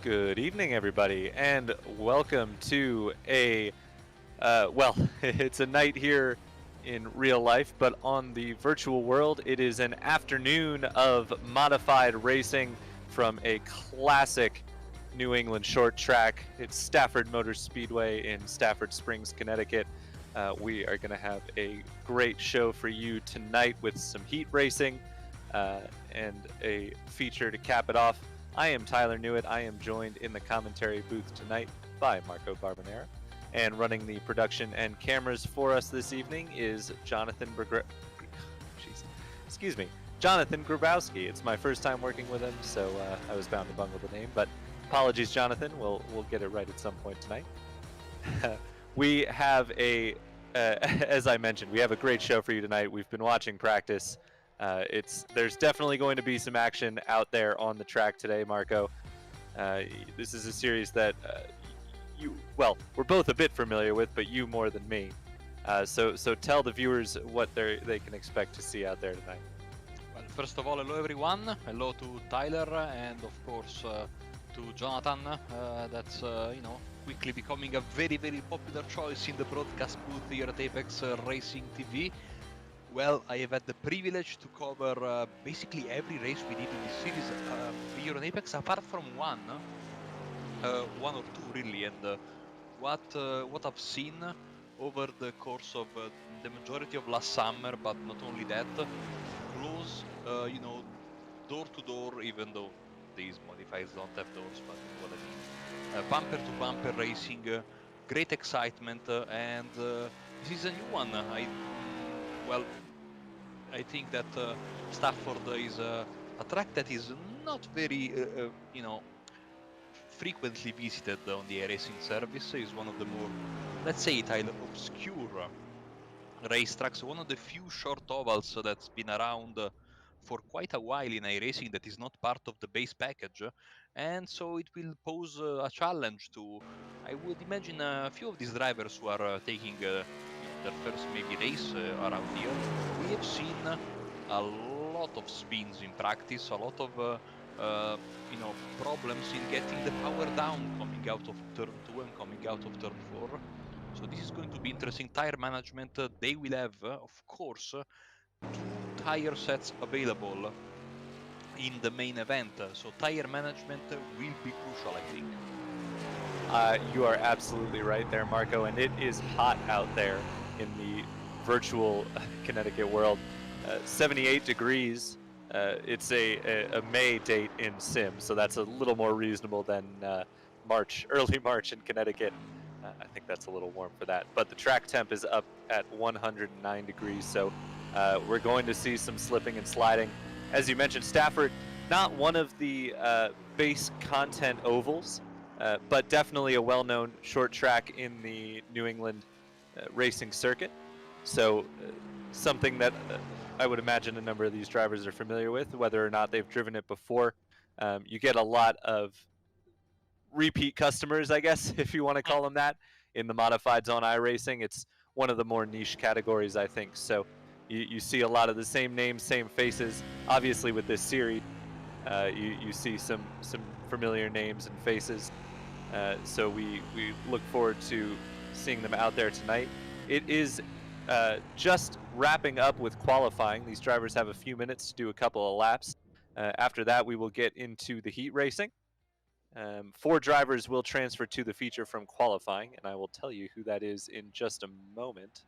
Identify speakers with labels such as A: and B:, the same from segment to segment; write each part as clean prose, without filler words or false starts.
A: Good evening, everybody, and welcome to well, it's a night here in real life, but on the virtual world, it is an afternoon of modified racing from a classic New England short track. It's Stafford Motor Speedway in Stafford Springs, Connecticut. We are going to have a great show for you tonight with some heat racing and a feature to cap it off. I am Tyler Newitt. I am joined in the commentary booth tonight by Marco Barbonera. And running the production and cameras for us this evening is Jonathan Grabowski. It's my first time working with him, so I was bound to bungle the name. But apologies, Jonathan. We'll get it right at some point tonight. We have as I mentioned, we have a great show for you tonight. We've been watching practice. There's definitely going to be some action out there on the track today, Marco. This is a series that we're both a bit familiar with, but you more than me. So tell the viewers what they can expect to see out there tonight.
B: Well, first of all, hello everyone. Hello to Tyler and of course to Jonathan. That's quickly becoming a very popular choice in the broadcast booth here at Apex Racing TV. Well, I have had the privilege to cover basically every race we did in this series here on Apex, apart from one or two really. And what I've seen over the course of the majority of last summer, but not only that, close, door to door, even though these modifiers don't have doors, but you know what I mean. Bumper to bumper racing, great excitement, and this is a new one. I think that Stafford is a track that is not very, frequently visited on the iRacing service. It's one of the more, let's say, obscure racetracks. One of the few short ovals that's been around for quite a while in iRacing that is not part of the base package, and so it will pose a challenge to, I would imagine, a few of these drivers who are taking their first maybe race around here. We have seen a lot of spins in practice, a lot of problems in getting the power down coming out of turn 2 and coming out of turn 4. So this is going to be interesting. Tire management, they will have, of course, 2 tire sets available in the main event. So tire management will be crucial, I think.
A: You are absolutely right there, Marco, and it is hot out there in the virtual Connecticut world. 78 degrees. It's a May date in Sim, so that's a little more reasonable than early March in Connecticut. I think that's a little warm for that. But the track temp is up at 109 degrees, so we're going to see some slipping and sliding. As you mentioned, Stafford, not one of the base content ovals, but definitely a well-known short track in the New England racing circuit. So something that I would imagine a number of these drivers are familiar with, whether or not they've driven it before. You get a lot of repeat customers, I guess, if you want to call them that, in the modified zone iRacing. It's one of the more niche categories, I think. So you see a lot of the same names, same faces. Obviously, with this series, you see some familiar names and faces. So we look forward to seeing them out there tonight. It is just wrapping up with qualifying. These drivers have a few minutes to do a couple of laps. After that, we will get into the heat racing. 4 drivers will transfer to the feature from qualifying, and I will tell you who that is in just a moment.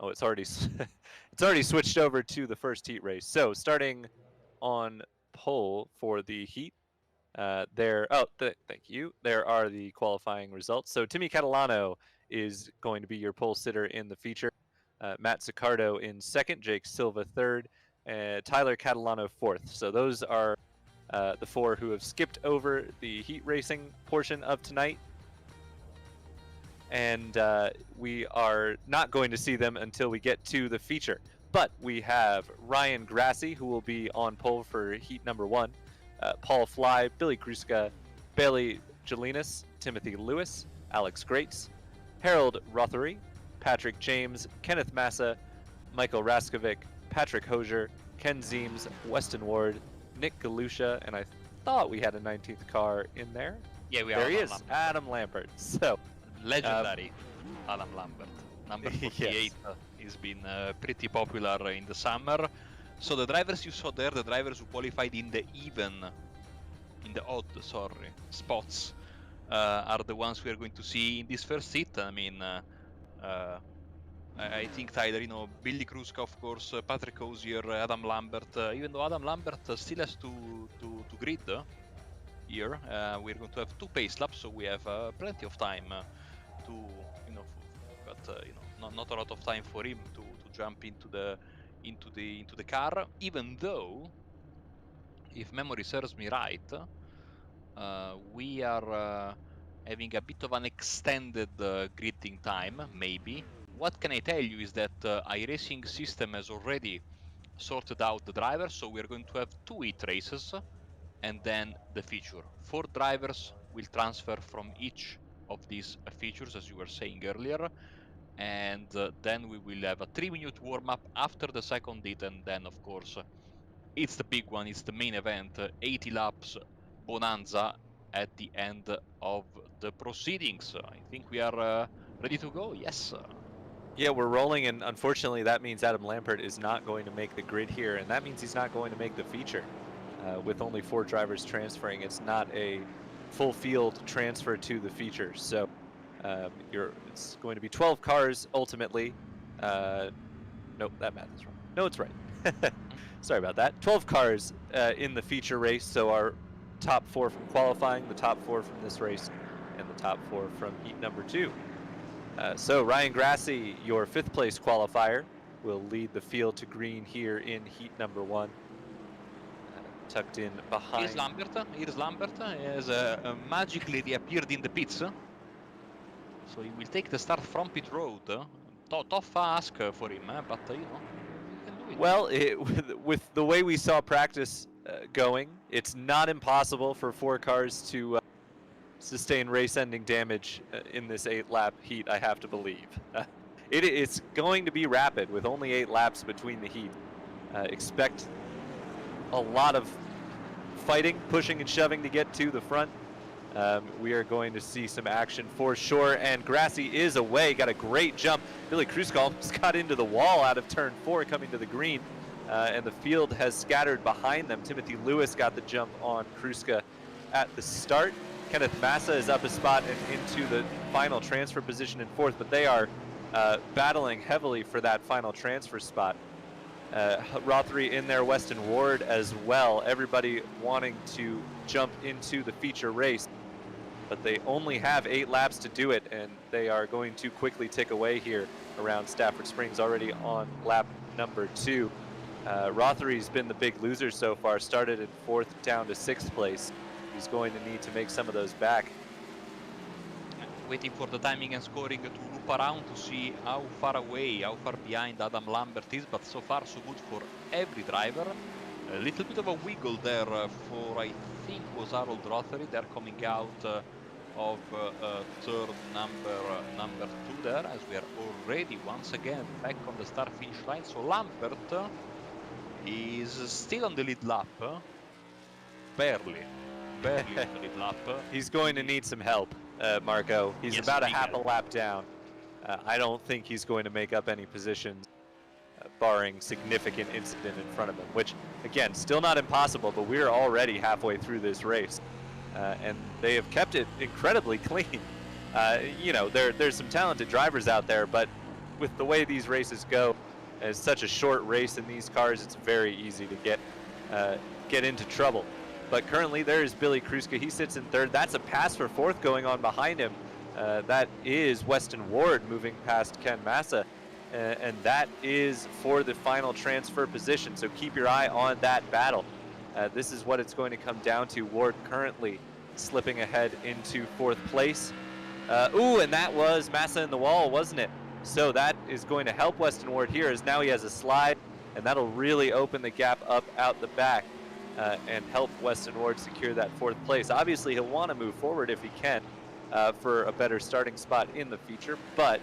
A: Oh, it's already switched over to the first heat race. So starting on pole for the heat, thank you. There are the qualifying results. So Timmy Catalano is going to be your pole sitter in the feature. Matt Sicardo in second, Jake Silva third, Tyler Catalano fourth. So those are the 4 who have skipped over the heat racing portion of tonight. And we are not going to see them until we get to the feature. But we have Ryan Grassi, who will be on pole for heat number 1. Paul Fly, Billy Kruska, Bailey Jelinas, Timothy Lewis, Alex Grates, Harold Rothery, Patrick James, Kenneth Massa, Michael Raskovic, Patrick Hosier, Ken Zeems, Weston Ward, Nick Galusha, and I thought we had a 19th car in there.
B: Yeah, we are
A: there he
B: Adam
A: is,
B: Lambert.
A: Adam Lambert. So,
B: Legendary Adam Lambert. Number 48
A: Yes.
B: He's been pretty popular in the summer. So the drivers you saw there, the drivers who qualified in the odd, spots, are the ones we are going to see in this first heat. I mean, I think Tyler, Billy Kruska, of course, Patrick Osier, Adam Lambert. Even though Adam Lambert still has to grid here, we're going to have 2 pace laps, so we have plenty of time to, but not a lot of time for him to jump into the car. Even though, if memory serves me right, we are having a bit of an extended gridding time, maybe. What can I tell you is that iRacing system has already sorted out the drivers, so we're going to have 2 heat races and then the feature. 4 drivers will transfer from each of these features, as you were saying earlier, and then we will have a 3-minute warm-up after the second heat, and then of course it's the big one, it's the main event, 80 laps bonanza at the end of the proceedings. I think we are ready to go. Yes.
A: Yeah, we're rolling, and unfortunately that means Adam Lambert is not going to make the grid here, and that means he's not going to make the feature. With only 4 drivers transferring, it's not a full field transfer to the feature. So it's going to be 12 cars ultimately. Nope, that math is wrong. No, it's right. Sorry about that. 12 cars in the feature race, so our top 4 from qualifying, the top 4 from this race, and the top 4 from heat number 2. So Ryan Grassi, your 5th place qualifier, will lead the field to green here in heat number 1. Tucked in behind.
B: Here's Lambert. He has magically reappeared in the pits. So he will take the start from pit road. Tough ask for him, but he can do it.
A: Well, with the way we saw practice going, it's not impossible for 4 cars to sustain race-ending damage in this 8-lap heat, I have to believe. It's going to be rapid with only 8 laps between the heat. Expect a lot of fighting, pushing and shoving to get to the front. We are going to see some action for sure, and Grassi is away, got a great jump. Billy Kruska almost got into the wall out of turn 4 coming to the green, and the field has scattered behind them. Timothy Lewis got the jump on Kruska at the start. Kenneth Massa is up a spot and into the final transfer position in 4th, but they are battling heavily for that final transfer spot. Rothery in there, Weston Ward as well. Everybody wanting to jump into the feature race, but they only have 8 laps to do it, and they are going to quickly tick away here around Stafford Springs, already on lap number 2. Rothery's been the big loser so far, started in 4th down to 6th place. He's going to need to make some of those back.
B: Waiting for the timing and scoring to loop around to see how far away, how far behind Adam Lambert is, but so far so good for every driver. A little bit of a wiggle there for, I think, was Harold Rothery. They're coming out of third number 2 there, as we are already once again back on the start-finish line. So Lambert is still on the lead lap, barely on the lead lap.
A: He's going to need some help, Marco. He's about a half a lap down. I don't think he's going to make up any positions, barring significant incident in front of him, which, again, still not impossible, but we're already halfway through this race. And they have kept it incredibly clean. There's some talented drivers out there, but with the way these races go, it's such a short race in these cars, it's very easy to get into trouble. But currently there is Billy Kruska. He sits in 3rd. That's a pass for 4th going on behind him. That is Weston Ward moving past Ken Massa. And that is for the final transfer position. So keep your eye on that battle. This is what it's going to come down to. Ward currently slipping ahead into 4th place. And that was Massa in the wall, wasn't it? So that is going to help Weston Ward here, as now he has a slide, and that'll really open the gap up out the back. And help Weston Ward secure that 4th place. Obviously, he'll want to move forward if he can for a better starting spot in the feature, but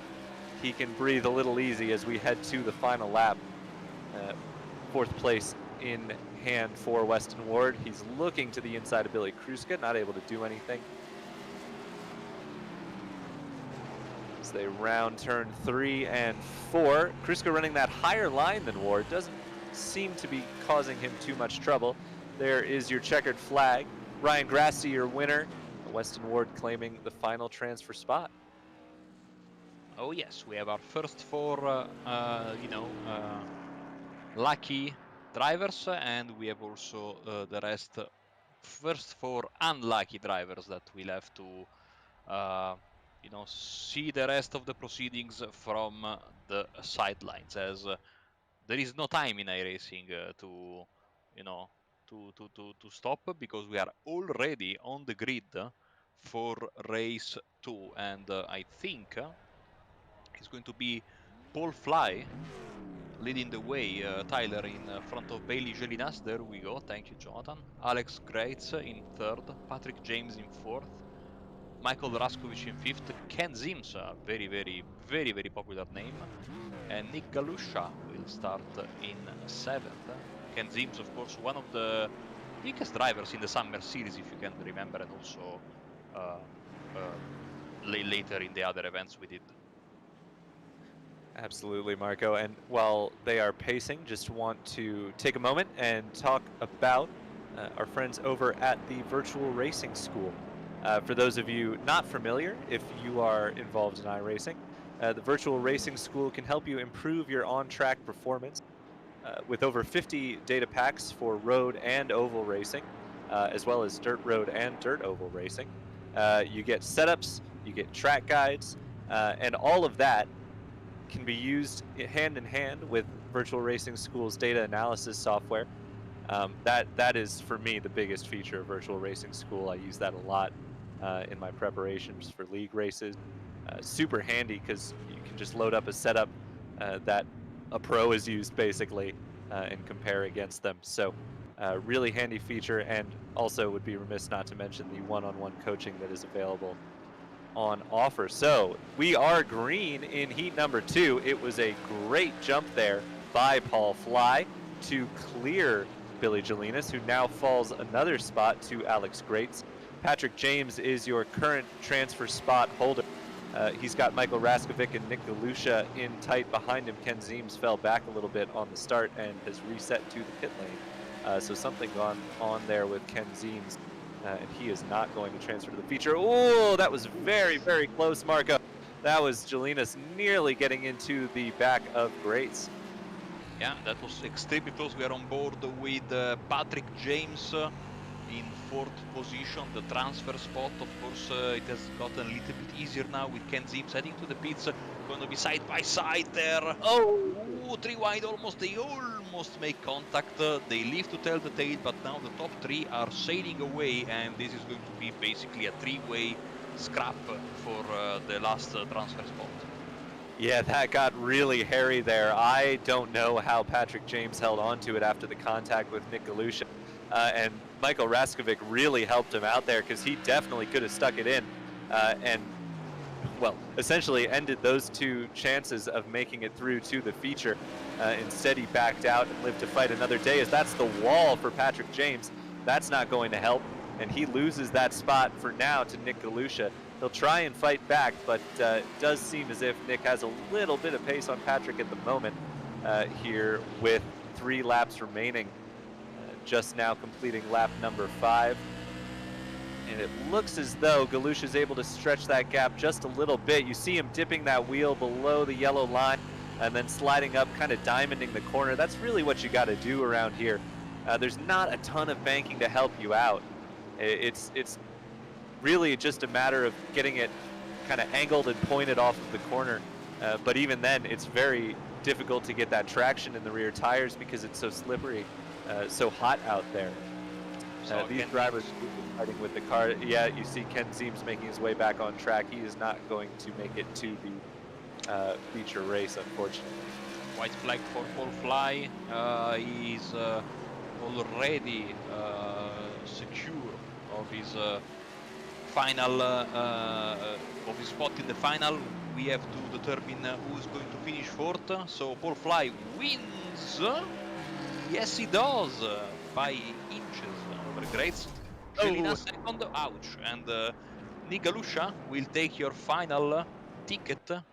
A: he can breathe a little easy as we head to the final lap. 4th place in hand for Weston Ward. He's looking to the inside of Billy Kruska, not able to do anything. as they round turn 3 and 4. Crisco running that higher line than Ward doesn't seem to be causing him too much trouble. There is your checkered flag. Ryan Grassi, your winner. Weston Ward claiming the final transfer spot.
B: Oh yes, we have our first 4, lucky drivers, and we have also the rest, first 4 unlucky drivers that we'll have to, see the rest of the proceedings from the sidelines, as there is no time in iRacing to, to stop, because we are already on the grid for race 2, and I think it's going to be Paul Fly leading the way, Tyler in front of Bailey Gelinas. There we go. Thank you, Jonathan. Alex Greitz in 3rd. Patrick James in 4th. Michael Raskovic in 5th. Ken Zims, a very, very, very, very popular name. And Nick Galusha will start in 7th. Ken Zims, of course, one of the biggest drivers in the Summer Series, if you can remember, and also later in the other events we did.
A: Absolutely, Marco. And while they are pacing, just want to take a moment and talk about our friends over at the Virtual Racing School. For those of you not familiar, if you are involved in iRacing, the Virtual Racing School can help you improve your on-track performance with over 50 data packs for road and oval racing, as well as dirt road and dirt oval racing. You get setups, you get track guides, and all of that can be used hand in hand with Virtual Racing School's data analysis software. That is, for me, the biggest feature of Virtual Racing School. I use that a lot in my preparations for league races. Super handy because you can just load up a setup that a pro has used, basically, and compare against them. So really handy feature, and also would be remiss not to mention the one-on-one coaching that is available on offer. So we are green in heat number 2. It was a great jump there by Paul Fly to clear Billy Gelinas, who now falls another spot to Alex Greitz. Patrick James is your current transfer spot holder. He's got Michael Raskovic and Nick Galusha in tight behind him. Ken Zims fell back a little bit on the start and has reset to the pit lane. So something gone on there with Ken Zims. And he is not going to transfer to the feature. Oh, that was very, very close, Marco. That was Gelinas nearly getting into the back of Greitz.
B: Yeah, that was extremely close. We are on board with Patrick James in 4th position, the transfer spot. Of course, it has gotten a little bit easier now with Ken Zims heading to the pits. Going to be side by side there. Oh, 3 wide almost. They almost make contact. They leave to tell the tale, but now the top 3 are sailing away, and this is going to be basically a 3-way scrap for the last transfer spot.
A: Yeah, that got really hairy there. I don't know how Patrick James held on to it after the contact with Nick Galusha. And Michael Raskovic really helped him out there, because he definitely could have stuck it in and, well, essentially ended those 2 chances of making it through to the feature. Instead, he backed out and lived to fight another day, as that's the wall for Patrick James. That's not going to help, and he loses that spot for now to Nick Galusha. He'll try and fight back, but it does seem as if Nick has a little bit of pace on Patrick at the moment here with 3 laps remaining. Just now completing lap number 5. And it looks as though Galusha is able to stretch that gap just a little bit. You see him dipping that wheel below the yellow line and then sliding up, kind of diamonding the corner. That's really what you got to do around here. There's not a ton of banking to help you out. It's really just a matter of getting it kind of angled and pointed off of the corner. But even then, it's very difficult to get that traction in the rear tires because it's so slippery. So hot out there.
B: So
A: these drivers fighting with the car. Yeah, you see Ken Zims making his way back on track. He is not going to make it to the feature race, unfortunately.
B: White flag for Paul Fly. He's already secure of his final of his spot in the final. We have to determine who's going to finish 4th. So Paul Fly wins. Yes, he does, by inches over Greitz. Gelinas second, ouch. And Nick Galusha will take your final ticket to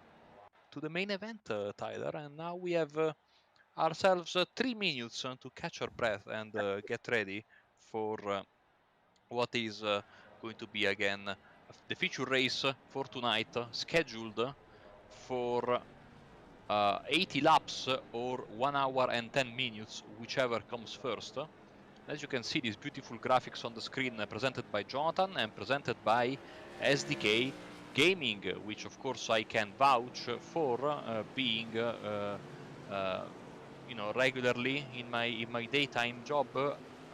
B: the main event, Tyler, and now we have ourselves 3 minutes to catch our breath and get ready for what is going to be again the feature race for tonight, scheduled for 80 laps or 1 hour and 10 minutes, whichever comes first. As you can see, these beautiful graphics on the screen presented by Jonathan and presented by SDK Gaming, which of course I can vouch for, being regularly in my daytime job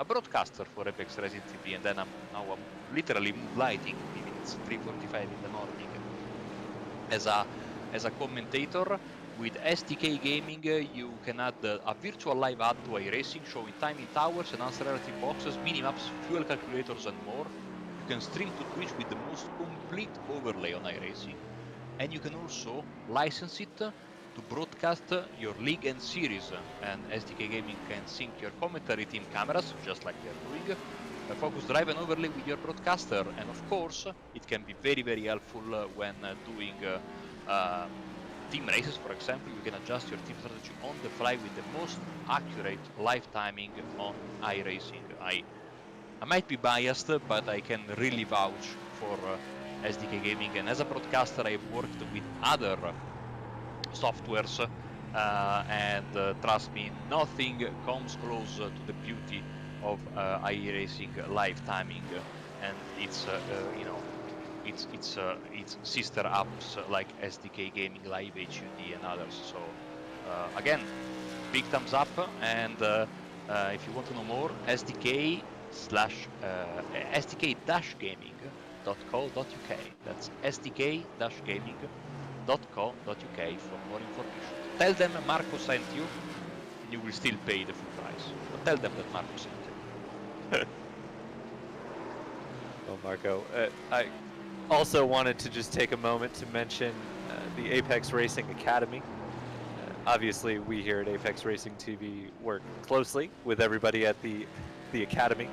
B: a broadcaster for Apex Racing TV, and then I'm literally moonlighting, even it's 3:45 in the morning, as a commentator. With SDK Gaming, you can add a virtual live ad to iRacing, showing timing towers and answer relative boxes, minimaps, fuel calculators, and more. You can stream to Twitch with the most complete overlay on iRacing, and you can also license it to broadcast your league and series. And SDK Gaming can sync your commentary team cameras, just like we are doing, Focusrite and overlay with your broadcaster, and of course, it can be very, very helpful when doing team races, for example. You can adjust your team strategy on the fly with the most accurate live timing on iRacing. I might be biased, but I can really vouch for SDK Gaming, and as a broadcaster I've worked with other softwares, and trust me, nothing comes close to the beauty of iRacing live timing, and it's it's sister apps like SDK Gaming, Live HUD, and others. So again, big thumbs up, and if you want to know more, SDK-gaming.co.uk. That's SDK-gaming.co.uk for more information. Tell them Marco sent you, and you will still pay the full price. But tell them that Marco sent you.
A: Well, Marco, I also wanted to just take a moment to mention the Apex Racing Academy. Obviously, we here at Apex Racing TV work closely with everybody at the Academy,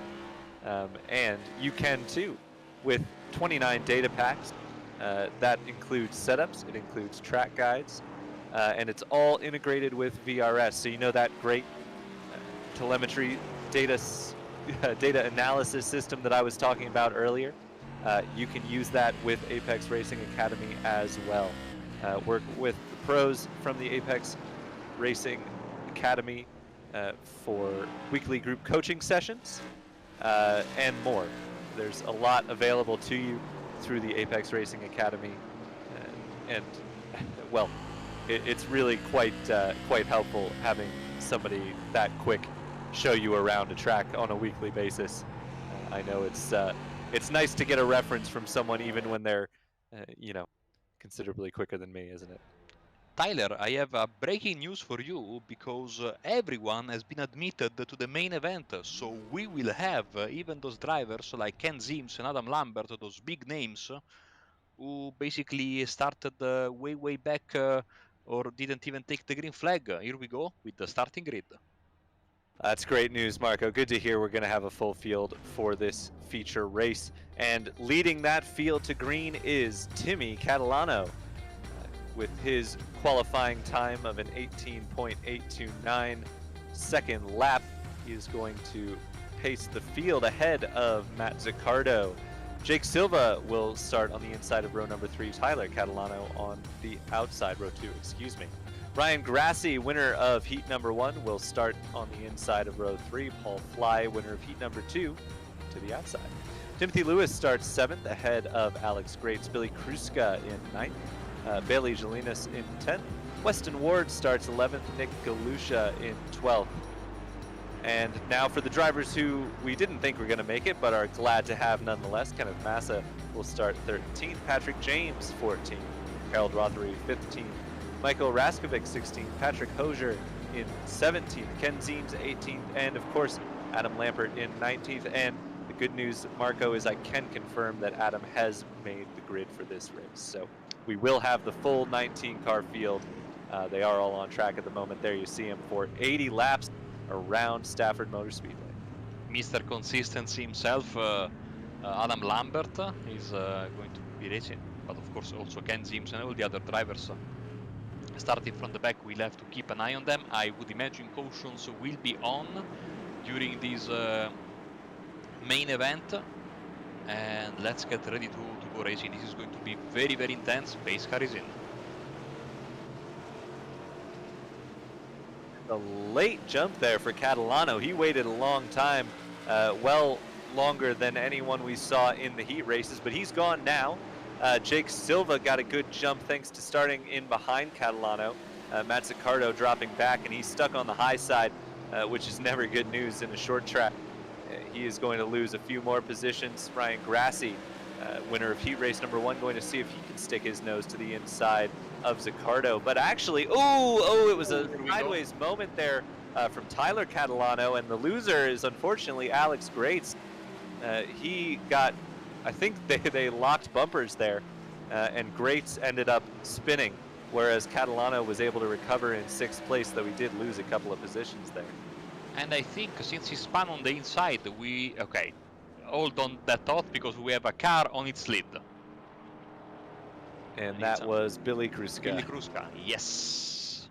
A: and you can too, with 29 data packs. That includes setups, it includes track guides, and it's all integrated with VRS. So you know that great telemetry data analysis system that I was talking about earlier. You can use that with Apex Racing Academy as well. Work with the pros from the Apex Racing Academy for weekly group coaching sessions and more. There's a lot available to you through the Apex Racing Academy, and well, it's really quite helpful having somebody that quick show you around a track on a weekly basis. I know it's nice to get a reference from someone even when they're considerably quicker than me, isn't it?
B: Tyler, I have breaking news for you, because everyone has been admitted to the main event. So we will have even those drivers like Ken Zims and Adam Lambert, those big names, who basically started way back, or didn't even take the green flag. Here we go with the starting grid.
A: That's great news, Marco. Good to hear we're going to have a full field for this feature race. And leading that field to green is Timmy Catalano. With his qualifying time of an 18.829 second lap, he is going to pace the field ahead of Matt Zaccardo. Jake Silva will start on the inside of row number 3. Tyler Catalano on the outside, row 2, excuse me. Ryan Grassi, winner of heat number 1, will start on the inside of row 3. Paul Fly, winner of heat number 2, to the outside. Timothy Lewis starts 7th ahead of Alex Grates. Billy Kruska in 9th. Bailey Jelinas in 10th. Weston Ward starts 11th. Nick Galusha in 12th. And now for the drivers who we didn't think were going to make it, but are glad to have nonetheless. Kenneth Massa will start 13th. Patrick James 14th. Harold Rothery 15th. Michael Raskovic 16th. Patrick Hosier in 17th. Ken Zimes 18th. And of course, Adam Lampert in 19th. And the good news, Marco, is I can confirm that Adam has made the grid for this race. So we will have the full 19-car field. They are all on track at the moment. There you see him for 80 laps around Stafford Motor Speedway.
B: Mr. Consistency himself, Adam Lambert, is going to be racing. but of course also Ken Zims and all the other drivers starting from the back, we'll have to keep an eye on them. I would imagine cautions will be on during this main event, and let's get ready to go racing. This is going to be very, very intense. Pace car is in.
A: A late jump there for Catalano. He waited a long time, well longer than anyone we saw in the heat races, but he's gone now. Jake Silva got a good jump thanks to starting in behind Catalano. Matt Zaccardo dropping back, and he's stuck on the high side, which is never good news in a short track. He is going to lose a few more positions. Ryan Grassi, winner of heat race number 1, going to see if he can stick his nose to the inside of Zaccardo. But actually, it was a sideways moment there from Tyler Catalano, and the loser is unfortunately Alex Grates. He got, I think they locked bumpers there, and Grates ended up spinning, whereas Catalano was able to recover in 6th place, though he did lose a couple of positions there.
B: And I think since he spun on the inside, okay, hold on that thought, because we have a car on its lid.
A: And that was Billy Kruska.
B: Billy Kruska, yes.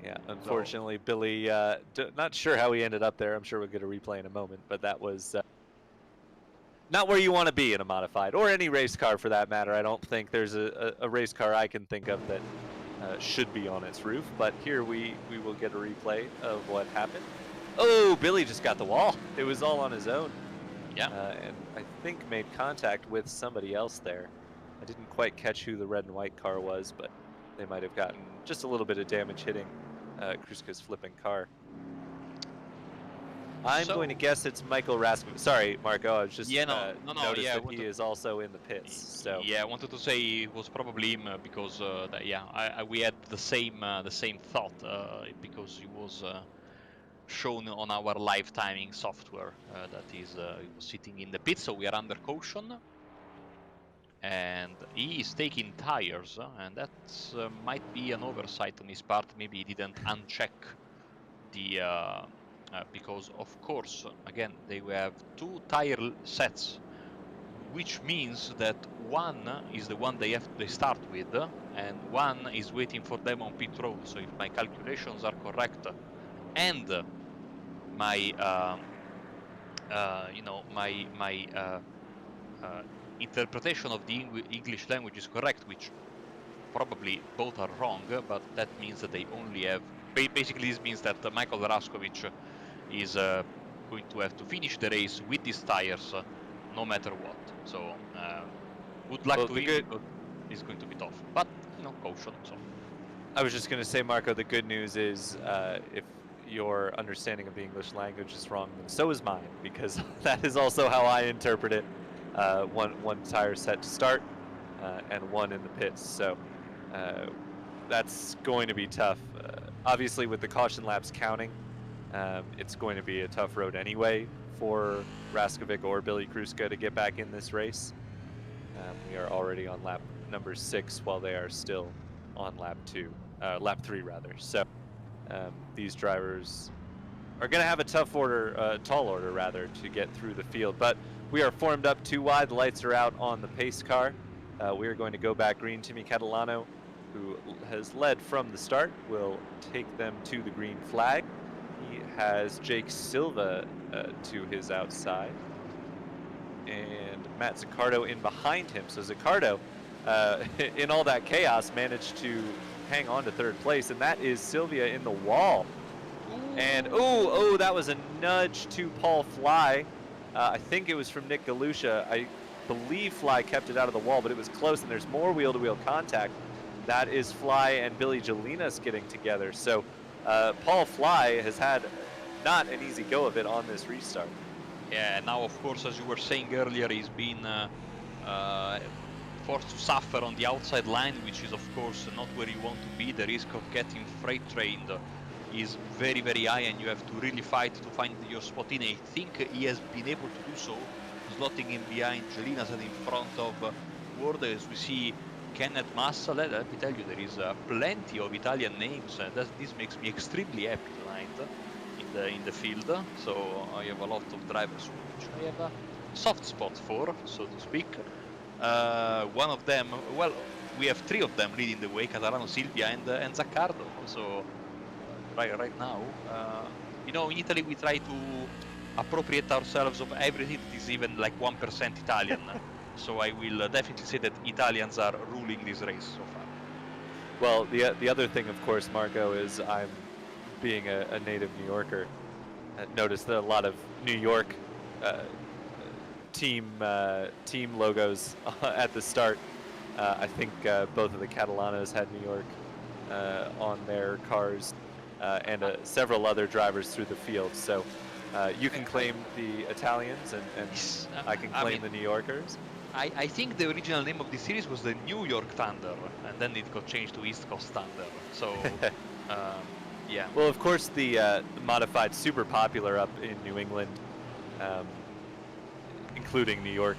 A: Yeah, unfortunately, so, Billy, not sure how he ended up there. I'm sure we'll get a replay in a moment, but that was not where you want to be in a modified, or any race car for that matter. I don't think there's a race car I can think of that should be on its roof, but here we will get a replay of what happened. Oh, Billy just got the wall. It was all on his own.
B: Yeah.
A: And I think made contact with somebody else there. I didn't quite catch who the red and white car was, but they might have gotten just a little bit of damage hitting Kruska's flipping car. I'm going to guess it's Michael Raskovic. Sorry, Marco, I was just noticed that he is also in the pits. So
B: yeah, I wanted to say it was probably him because we had the same thought because he was shown on our live timing software that he was sitting in the pit, so we are under caution, and he is taking tires, and that might be an oversight on his part. Maybe he didn't uncheck the because of course again they have 2 tire sets, which means that one is the one they start with, and one is waiting for them on pit road. So if my calculations are correct, and my interpretation of the English language is correct, which probably both are wrong, but that means that they only have, basically this means that Michael Raskovic is going to have to finish the race with these tires no matter what. So good luck to him, but it's going to be tough, but caution. So
A: I was just going to say, Marco, the good news is if your understanding of the English language is wrong, then so is mine, because that is also how I interpret it. One tire set to start and one in the pits, so that's going to be tough. Obviously with the caution laps counting, it's going to be a tough road anyway for Raskovic or Billy Kruska to get back in this race. We are already on lap number 6 while they are still on lap 3 rather. So these drivers are going to have a tough order, tall order rather, to get through the field. But we are formed up 2 wide. The lights are out on the pace car. We are going to go back green. Timmy Catalano, who has led from the start, will take them to the green flag. He has Jake Silva to his outside, and Matt Zaccardo in behind him. So Zaccardo, in all that chaos, managed to hang on to 3rd place, and that is Sylvia in the wall. And that was a nudge to Paul Fly. I think it was from Nick Galusha. I believe Fly kept it out of the wall, but it was close, and there's more wheel-to-wheel contact. That is Fly and Billy Jelinas getting together. So Paul Fly has had not an easy go of it on this restart.
B: Yeah, now of course, as you were saying earlier, he's been forced to suffer on the outside line, which is of course not where you want to be. The risk of getting freight trained is very, very high, and you have to really fight to find your spot in. I think he has been able to do so, slotting in behind Jelinas and in front of Ward. As we see Kenneth Massa, let me tell you, there is plenty of Italian names, and this makes me extremely happy tonight in the field. So I have a lot of drivers which I have a soft spot for, so to speak. One of them, well, we have three of them leading the way: Catalano, Silvia, and Zaccardo. So right now, you know, in Italy we try to appropriate ourselves of everything that is even like 1% Italian. So I will definitely say that Italians are ruling this race so far.
A: Well, the other thing, of course, Marco, is I'm being a native New Yorker. Noticed that a lot of New York team logos at the start. I think both of the Catalanos had New York on their cars, and several other drivers through the field. So you can claim the Italians, and I can claim the New Yorkers.
B: I think the original name of the series was the New York Thunder, and then it got changed to East Coast Thunder. So, yeah.
A: Well, of course, the modified super popular up in New England, including New York.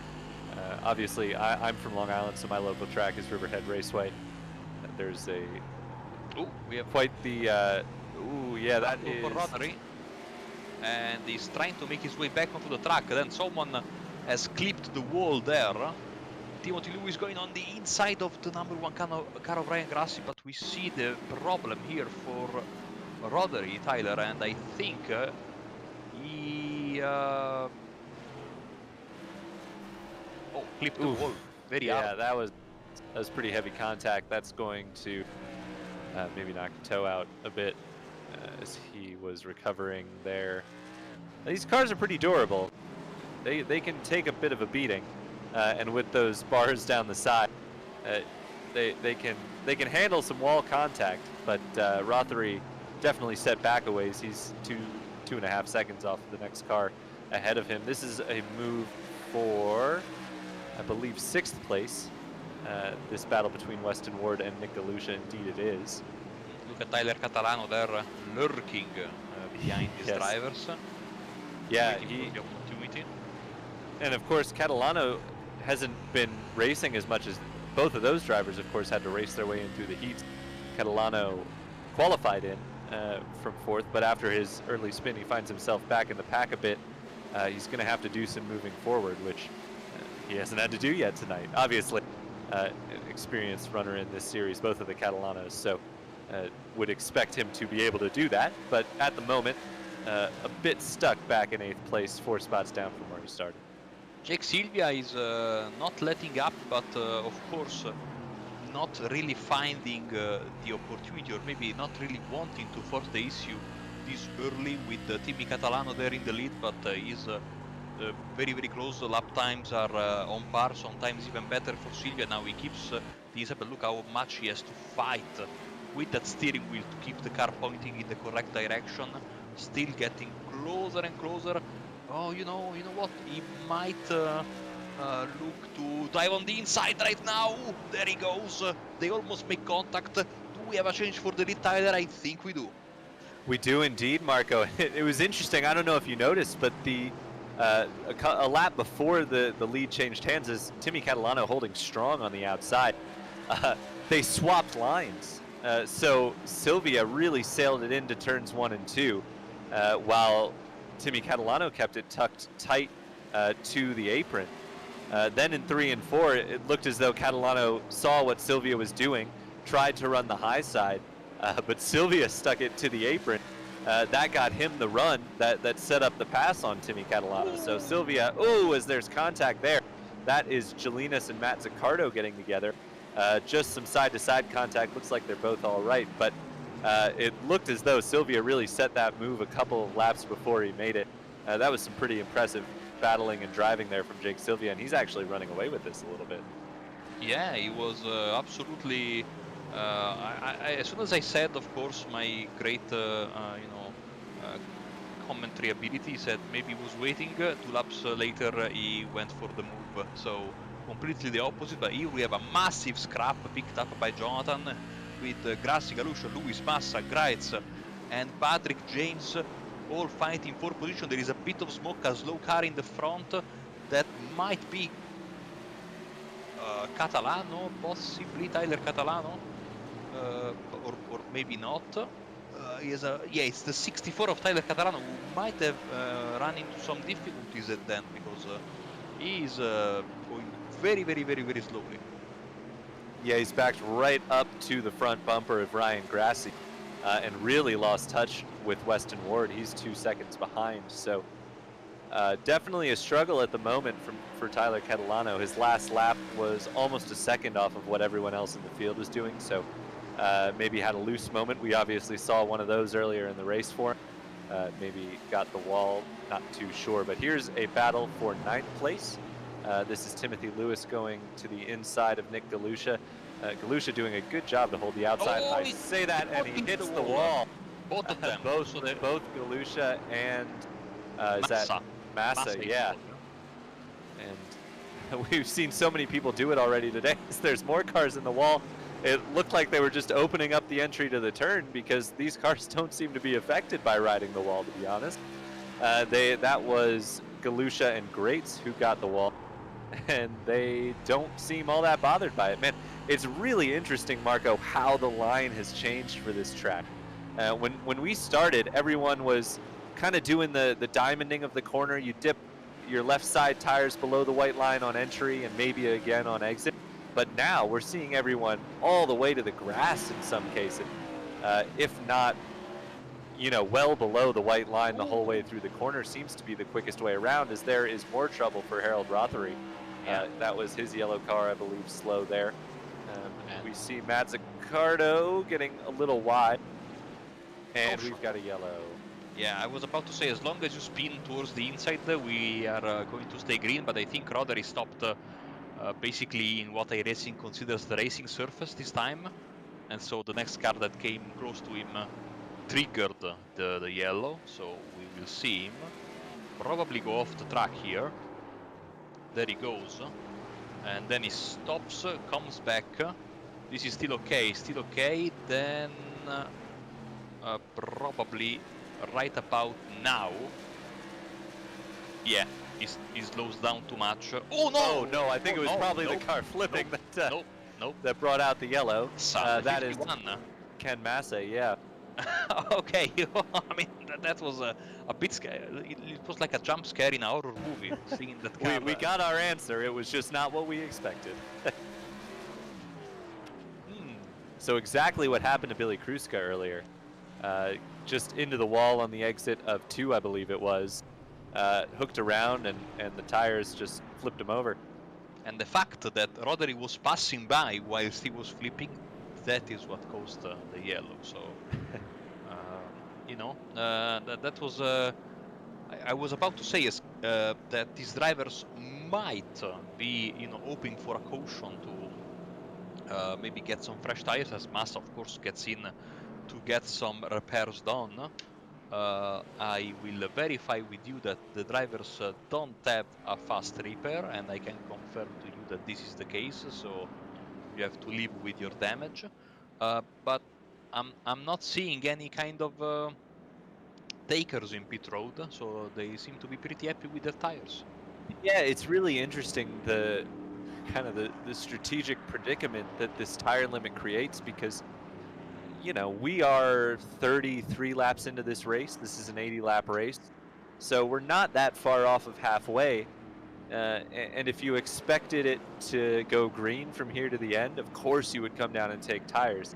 A: Obviously, I'm from Long Island, so my local track is Riverhead Raceway. There's a
B: we have
A: quite the ooh, yeah, that is
B: Rodri, and he's trying to make his way back onto the track. Then someone has clipped the wall there. Timothy Lewis going on the inside of the number one car of Ryan Grassi, but we see the problem here for Rodri, Tyler, and I think he clipped the wall very hard.
A: Yeah, that was pretty heavy contact. That's going to maybe knock Toe out a bit as he was recovering there. These cars are pretty durable. They can take a bit of a beating, and with those bars down the side, they can handle some wall contact. But Rothery definitely set back a ways. He's 2.5 seconds off the next car ahead of him. This is a move for, I believe, 6th place. This battle between Weston Ward and Nick Galusha, indeed it is.
B: Look at Tyler Catalano there, lurking behind his drivers.
A: Yeah,
B: he the opportunity.
A: And of course, Catalano hasn't been racing as much as both of those drivers. Of course, had to race their way in through the heat. Catalano qualified in from 4th, but after his early spin, he finds himself back in the pack a bit. He's going to have to do some moving forward, which he hasn't had to do yet tonight. Obviously, an experienced runner in this series, both of the Catalanos, so would expect him to be able to do that. But at the moment, a bit stuck back in 8th place, 4 spots down from where he started.
B: Jake Silvia is not letting up, but of course not really finding the opportunity, or maybe not really wanting to force the issue this early with Timmy Catalano there in the lead, but he's very close. The lap times are on par, sometimes even better for Silvia. Now he keeps these up, and look how much he has to fight with that steering wheel to keep the car pointing in the correct direction. Still getting closer and closer. Oh, you know what? He might look to drive on the inside right now. There he goes. They almost make contact. Do we have a change for the lead, Tyler? I think we do.
A: We do indeed, Marco. It was interesting. I don't know if you noticed, but the a lap before the lead changed hands is Timmy Catalano holding strong on the outside. They swapped lines. So Silvia really sailed it into turns 1 and 2, while Timmy Catalano kept it tucked tight to the apron. Then in 3 and 4, it looked as though Catalano saw what Silvia was doing, tried to run the high side, but Silvia stuck it to the apron. That got him the run that set up the pass on Timmy Catalano. So Silvia, as there's contact there, that is Jelinas and Matt Zaccardo getting together. Just some side-to-side contact. Looks like they're both all right, but it looked as though Silvia really set that move a couple of laps before he made it. That was some pretty impressive battling and driving there from Jake Silvia, and he's actually running away with this a little bit.
B: Yeah, he was absolutely. As soon as I said, of course, my great, commentary ability, said maybe he was waiting. 2 laps later, he went for the move. So completely the opposite. But here we have a massive scrap picked up by Jonathan, with Grassi, Galusha, Lewis, Massa, Greitz, and Patrick James all fighting for position. There is a bit of smoke, a slow car in the front. That might be Catalano, possibly Tyler Catalano, or maybe not. It's the 64 of Tyler Catalano, who might have run into some difficulties at then, because he is going very, very, very, very slowly.
A: Yeah, he's backed right up to the front bumper of Ryan Grassi and really lost touch with Weston Ward. He's 2 seconds behind. So definitely a struggle at the moment for Tyler Catalano. His last lap was almost a second off of what everyone else in the field was doing. So maybe had a loose moment. We obviously saw one of those earlier in the race for him. Maybe got the wall, not too sure. But here's a battle for 9th place. This is Timothy Lewis going to the inside of Nick Galusha. Galusha doing a good job to hold the outside.
B: Oh,
A: I say that, and he hits the wall.
B: Both of them.
A: both Galusha and is that Massa? Yeah. And we've seen so many people do it already today. There's more cars in the wall. It looked like they were just opening up the entry to the turn because these cars don't seem to be affected by riding the wall, to be honest. That was Galusha and Greats who got the wall, and they don't seem all that bothered by it. Man, it's really interesting, Marco, how the line has changed for this track. When we started, everyone was kind of doing the diamonding of the corner. You dip your left side tires below the white line on entry and maybe again on exit. But now we're seeing everyone all the way to the grass in some cases, if not, you know, well below the white line the whole way through the corner seems to be the quickest way around, as there is more trouble for Harold Rothery. That was his yellow car, I believe, slow there. We see Mazzucato getting a little wide, and we've got a yellow.
B: Yeah, I was about to say, as long as you spin towards the inside, we are going to stay green, but I think Rothery stopped basically in what iRacing considers the racing surface this time, and so the next car that came close to him triggered the yellow, so we will see him probably go off the track here. There he goes, and then he stops, comes back. This is still okay, then probably right about now. Yeah, he slows down too much. Oh no!
A: Oh no, I think it was probably the car flipping that brought out the yellow. That is Ken Massa, yeah.
B: Okay, I mean, that was a bit scary. It was like a jump scare in a horror movie, seeing that car.
A: We got our answer, it was just not what we expected. So exactly what happened to Billy Kruska earlier. Just into the wall on the exit of 2, I believe it was. Hooked around and the tires just flipped him over.
B: And the fact that Rothery was passing by whilst he was flipping, that is what caused the yellow. So, you know, that was. I was about to say that these drivers might be, you know, hoping for a caution to maybe get some fresh tires, as Massa, of course, gets in to get some repairs done. I will verify with you that the drivers don't have a fast repair, and I can confirm to you that this is the case, so you have to live with your damage. But I'm not seeing any kind of takers in pit road, so they seem to be pretty happy with their tires.
A: Yeah, it's really interesting, the kind of the strategic predicament that this tire limit creates, because you know, we are 33 laps into this race. This is an 80-lap race. So we're not that far off of halfway. And if you expected it to go green from here to the end, of course you would come down and take tires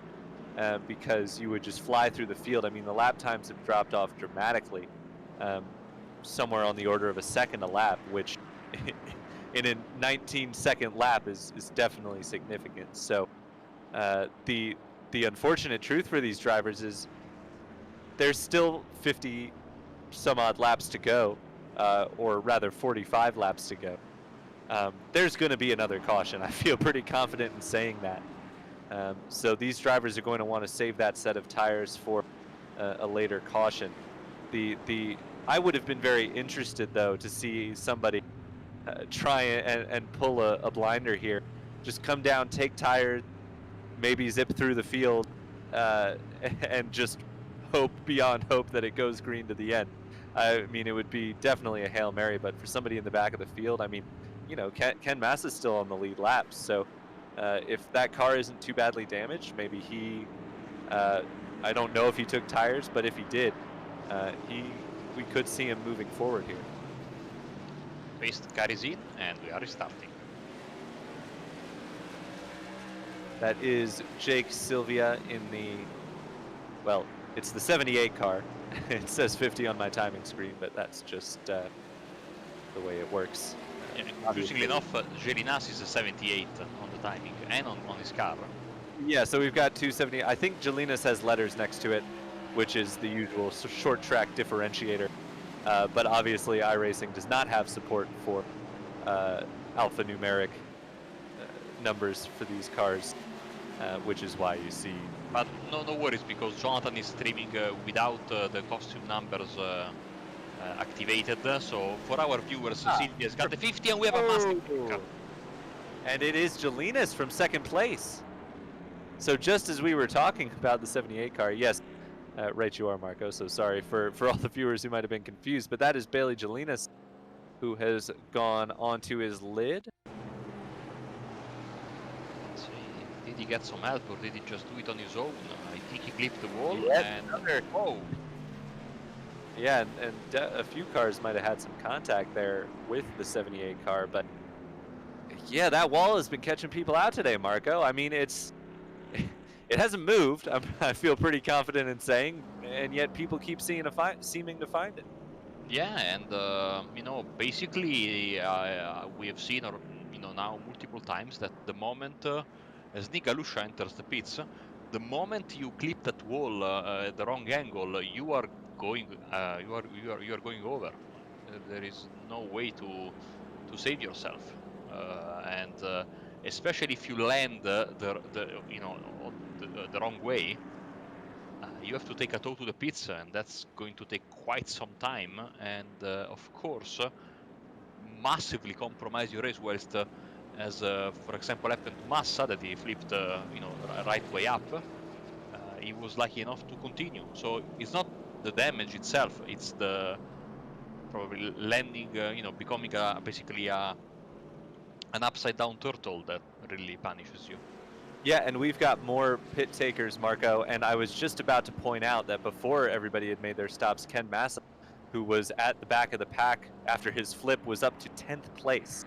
A: because you would just fly through the field. I mean, the lap times have dropped off dramatically, somewhere on the order of a second a lap, which in a 19-second lap is definitely significant. So the unfortunate truth for these drivers is there's still 50 some odd laps to go, or rather 45 laps to go. There's going to be another caution. I feel pretty confident in saying that. So these drivers are going to want to save that set of tires for a later caution. I would have been very interested, though, to see somebody try and pull a blinder here. Just come down, take tires, maybe zip through the field, and just hope beyond hope that it goes green to the end. I mean, it would be definitely a Hail Mary, but for somebody in the back of the field, I mean, you know, Ken Massa's still on the lead laps, so if that car isn't too badly damaged, maybe he, I don't know if he took tires, but if he did, we could see him moving forward here.
B: Paste carries in, and we are restarting.
A: That is Jake Sylvia in the, well, it's the 78 car. It says 50 on my timing screen, but that's just the way it works.
B: Yeah, confusingly enough, Gelinas is a 78 on the timing and on his car.
A: Yeah, so we've got 270. I think Gelinas has letters next to it, which is the usual short track differentiator. But obviously iRacing does not have support for alphanumeric numbers for these cars, which is why you see.
B: But no worries, because Jonathan is streaming without the costume numbers activated. So for our viewers, Sylvia's got the 50 and we have a master car.
A: And it is Gelinas from second place. So just as we were talking about the 78 car, yes, right you are, Marco. So sorry for all the viewers who might have been confused, but that is Bailey Gelinas, who has gone onto his lid.
B: Let's see, did he get some help or did he just do it on his own? I think he clipped the wall and oh.
A: Yeah, and a few cars might have had some contact there with the 78 car, but yeah, that wall has been catching people out today, Marco. I mean, it hasn't moved. I feel pretty confident in saying, and yet people keep seeming to find it.
B: Yeah, and you know, basically we have seen, now multiple times that the moment as Nick Galusha enters the pits, the moment you clip that wall at the wrong angle, you are going over. There is no way to save yourself, and especially if you land the wrong way, you have to take a tow to the pits, and that's going to take quite some time, and of course massively compromise your race. Whilst as for example happened to Massa, that he flipped right way up, he was lucky enough to continue. So it's not the damage itself, it's the probably landing, becoming basically an upside down turtle that really punishes you.
A: Yeah, and we've got more pit takers, Marco, and I was just about to point out that before everybody had made their stops, Ken Massa, who was at the back of the pack after his flip, was up to 10th place.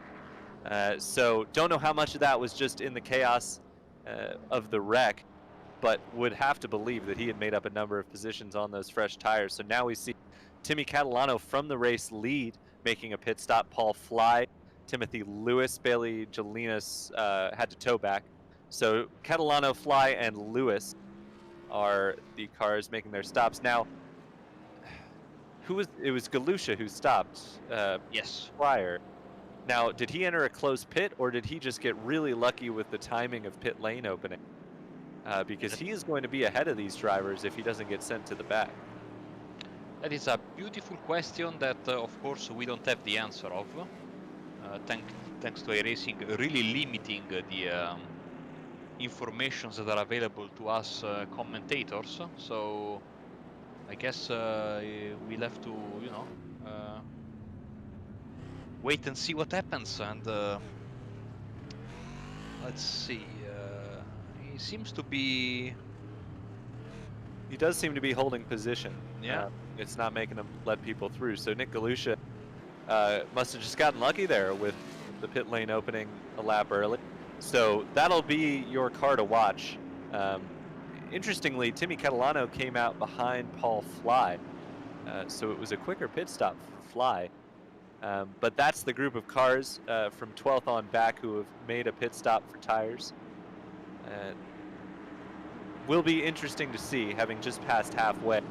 A: So don't know how much of that was just in the chaos of the wreck, but would have to believe that he had made up a number of positions on those fresh tires. So now we see Timmy Catalano from the race lead making a pit stop. Paul Fly, Timothy Lewis, Bailey Gelinas had to tow back. So Catalano, Fly, and Lewis are the cars making their stops. Now, it was Galusha who stopped
B: Yes.
A: prior. Now, did he enter a closed pit, or did he just get really lucky with the timing of pit lane opening? Because he is going to be ahead of these drivers if he doesn't get sent to the back.
B: That is a beautiful question that, of course, we don't have the answer of. Thanks to iRacing really limiting the informations that are available to us commentators. So I guess we'll have to, wait and see what happens. And let's see. He seems to be.
A: He does seem to be holding position.
B: Yeah.
A: It's not making him let people through. So Nick Galusha must have just gotten lucky there with the pit lane opening a lap early. So that'll be your car to watch. Interestingly, Timmy Catalano came out behind Paul Fly. So it was a quicker pit stop for Fly. But that's the group of cars from 12th on back who have made a pit stop for tires. Will be interesting to see, having just passed halfway,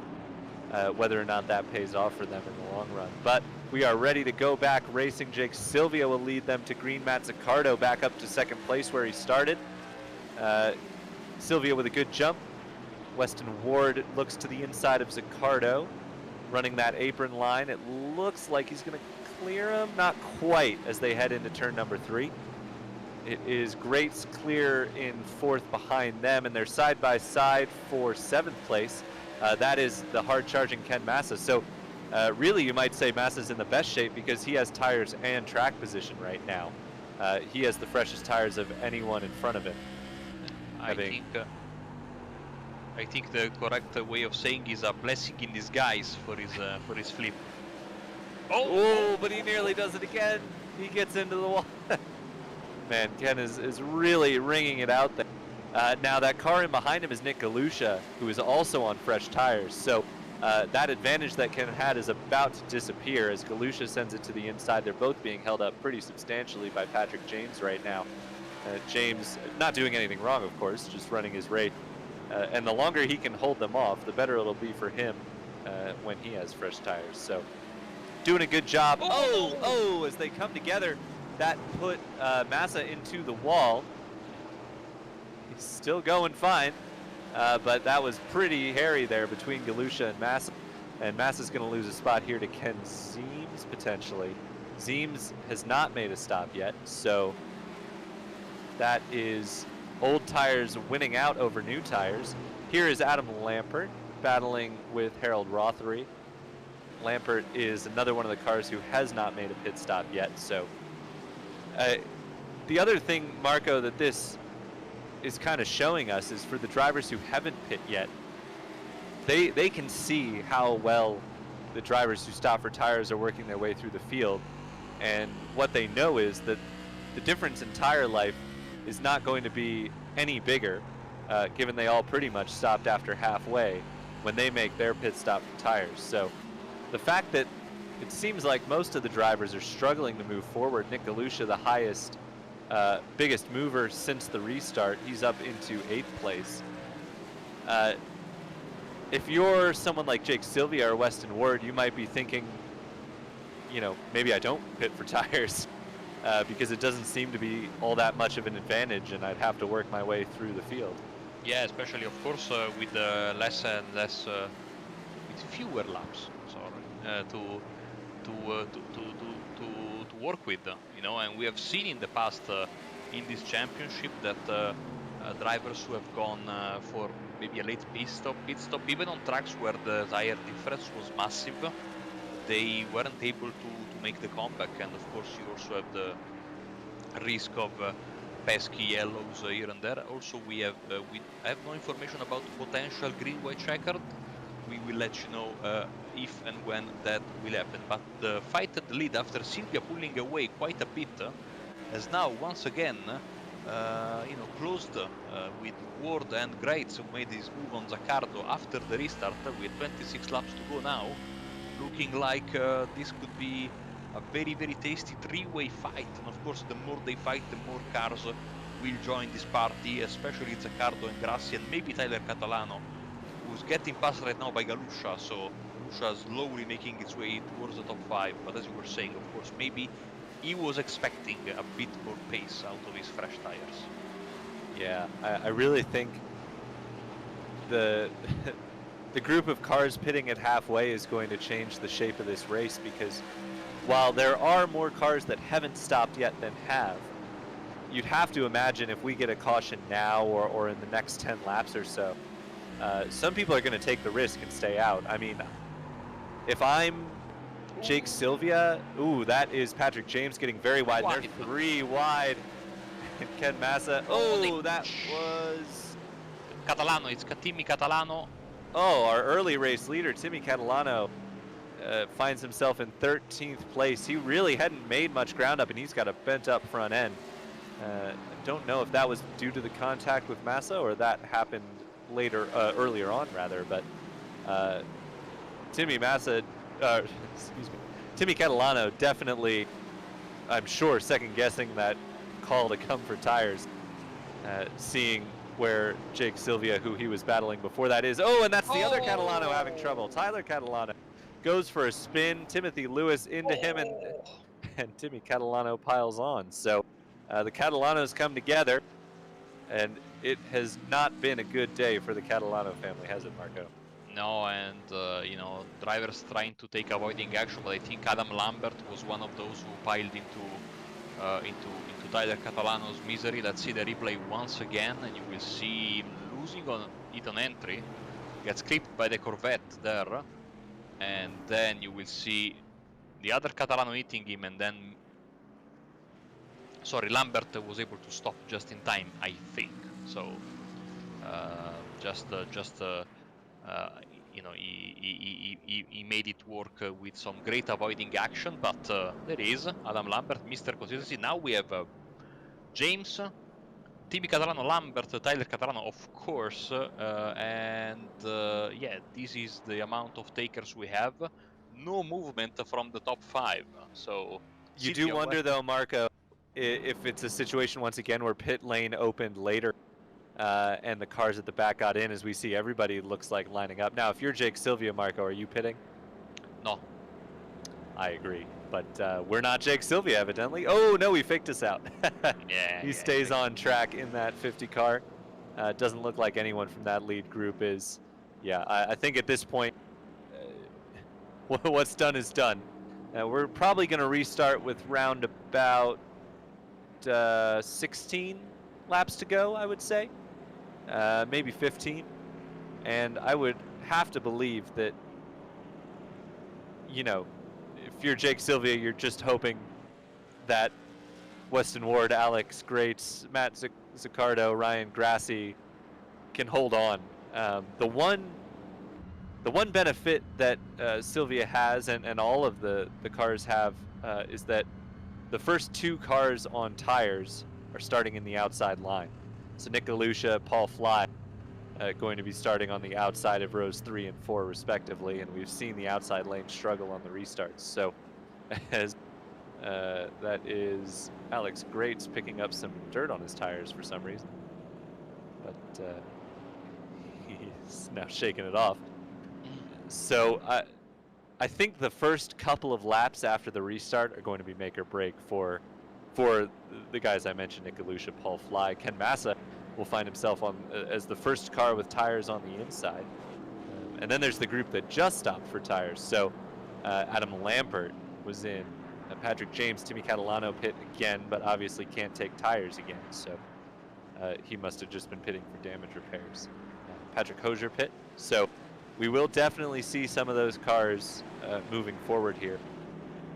A: whether or not that pays off for them in the long run. But we are ready to go back racing. Jake Sylvia will lead them to green. Matt Zaccardo back up to second place where he started. Sylvia with a good jump. Weston Ward looks to the inside of Zaccardo, running that apron line. It looks like he's going to clear him. Not quite, as they head into turn number 3. It is Greats clear in 4th behind them, and they're side by side for 7th place. That is the hard-charging Ken Massa. So really, you might say Massa's in the best shape because he has tires and track position right now. He has the freshest tires of anyone in front of him.
B: I think the correct way of saying is a blessing in disguise for his flip.
A: Oh, but he nearly does it again. He gets into the wall. Man, Ken is really ringing it out there. Now that car in behind him is Nick Galusha, who is also on fresh tires. So that advantage that Ken had is about to disappear as Galusha sends it to the inside. They're both being held up pretty substantially by Patrick James right now. James not doing anything wrong, of course, just running his race. And the longer he can hold them off, the better it'll be for him when he has fresh tires. So doing a good job. Oh, as they come together, that put Massa into the wall. He's still going fine, but that was pretty hairy there between Galusha and Massa. And Massa's going to lose a spot here to Ken Zeems, potentially. Zeems has not made a stop yet, so that is old tires winning out over new tires. Here is Adam Lampert battling with Harold Rothery. Lampert is another one of the cars who has not made a pit stop yet. So the other thing, Marco, that this is kind of showing us is for the drivers who haven't pit yet, they can see how well the drivers who stop for tires are working their way through the field. And what they know is that the difference in tire life is not going to be any bigger, given they all pretty much stopped after halfway when they make their pit stop for tires. So the fact that it seems like most of the drivers are struggling to move forward. Nick Galusha, the highest, biggest mover since the restart, he's up into 8th place. If you're someone like Jake Sylvia or Weston Ward, you might be thinking, you know, maybe I don't pit for tires because it doesn't seem to be all that much of an advantage and I'd have to work my way through the field.
B: Yeah, especially of course with less and less, with fewer laps, sorry, to work with, you know. And we have seen in the past in this championship that drivers who have gone for maybe a late pit stop, even on tracks where the tire difference was massive, they weren't able to make the comeback. And of course you also have the risk of pesky yellows here and there. Also we have I have no information about potential green-white checkered. We will let you know if and when that will happen. But the fight at the lead after Sylvia pulling away quite a bit has now once again you know, closed with Ward and Greitz, who made his move on Zaccardo after the restart with 26 laps to go now. Looking like this could be a very, very tasty three-way fight. And of course, the more they fight, the more cars will join this party, especially Zaccardo and Grassi, and maybe Tyler Catalano, who's getting passed right now by Galusha. So Galusha slowly making its way towards the top 5. But as you were saying, of course, maybe he was expecting a bit more pace out of his fresh tires.
A: Yeah, I really think the the group of cars pitting at halfway is going to change the shape of this race, because while there are more cars that haven't stopped yet than have, you'd have to imagine if we get a caution now or in the next 10 laps or so, some people are going to take the risk and stay out. I mean, if I'm Jake Sylvia, ooh, that is Patrick James getting very wide. They're 3 wide. And Ken Massa, oh, that was
B: Catalano, it's Timmy Catalano.
A: Oh, our early race leader, Timmy Catalano, finds himself in 13th place. He really hadn't made much ground up, and he's got a bent up front end. I don't know if that was due to the contact with Massa or that happened later, earlier on rather, but Timmy Catalano definitely, I'm sure, second guessing that call to come for tires, seeing where Jake Sylvia, who he was battling before that, is. Oh, and that's the other Catalano having trouble. Tyler Catalano goes for a spin. Timothy Lewis into him, and Timmy Catalano piles on. So the Catalanos come together, and it has not been a good day for the Catalano family, has it, Marco?
B: No, and you know, drivers trying to take avoiding action, but I think Adam Lambert was one of those who piled into Tyler Catalano's misery. Let's see the replay once again, and you will see him losing on entry. Gets clipped by the Corvette there, and then you will see the other Catalano hitting him, and then Lambert was able to stop just in time, I think. So you know, he made it work with some great avoiding action, but there is Adam Lambert, Mr. Consistency. Now we have James, Timmy Catalano, Lambert, Tyler Catalano, of course, and yeah, this is the amount of takers we have. No movement from the top 5, so...
A: You do wonder, though, Marco, if it's a situation, once again, where pit lane opened later and the cars at the back got in, as we see everybody looks like lining up. Now, if you're Jake Sylvia, Marco, are you pitting?
B: No.
A: I agree, but we're not Jake Sylvia, evidently. Oh, no, he faked us out.
B: Yeah,
A: he stays on track in that 50 car. Doesn't look like anyone from that lead group is. Yeah, I think at this point, what's done is done. We're probably going to restart with round about 16 laps to go, I would say. Maybe 15. And I would have to believe that, you know, if you're Jake Sylvia, you're just hoping that Weston Ward, Alex Grates, Matt Zaccardo, Ryan Grassi can hold on. The one benefit that Sylvia has, and all of the cars have, is that the first 2 cars on tires are starting in the outside line. So Nick Galusha, Paul Fly, going to be starting on the outside of rows 3 and 4 respectively, and we've seen the outside lane struggle on the restarts. So as that is Alex Grates picking up some dirt on his tires for some reason, but he's now shaking it off. So I think the first couple of laps after the restart are going to be make or break for the guys I mentioned, Nick Galusha, Paul Fly. Ken Massa will find himself on as the first car with tires on the inside. And then there's the group that just stopped for tires. So Adam Lampert was in. Patrick James, Timmy Catalano pit again, but obviously can't take tires again. So he must have just been pitting for damage repairs. Patrick Hosier pit. So we will definitely see some of those cars moving forward here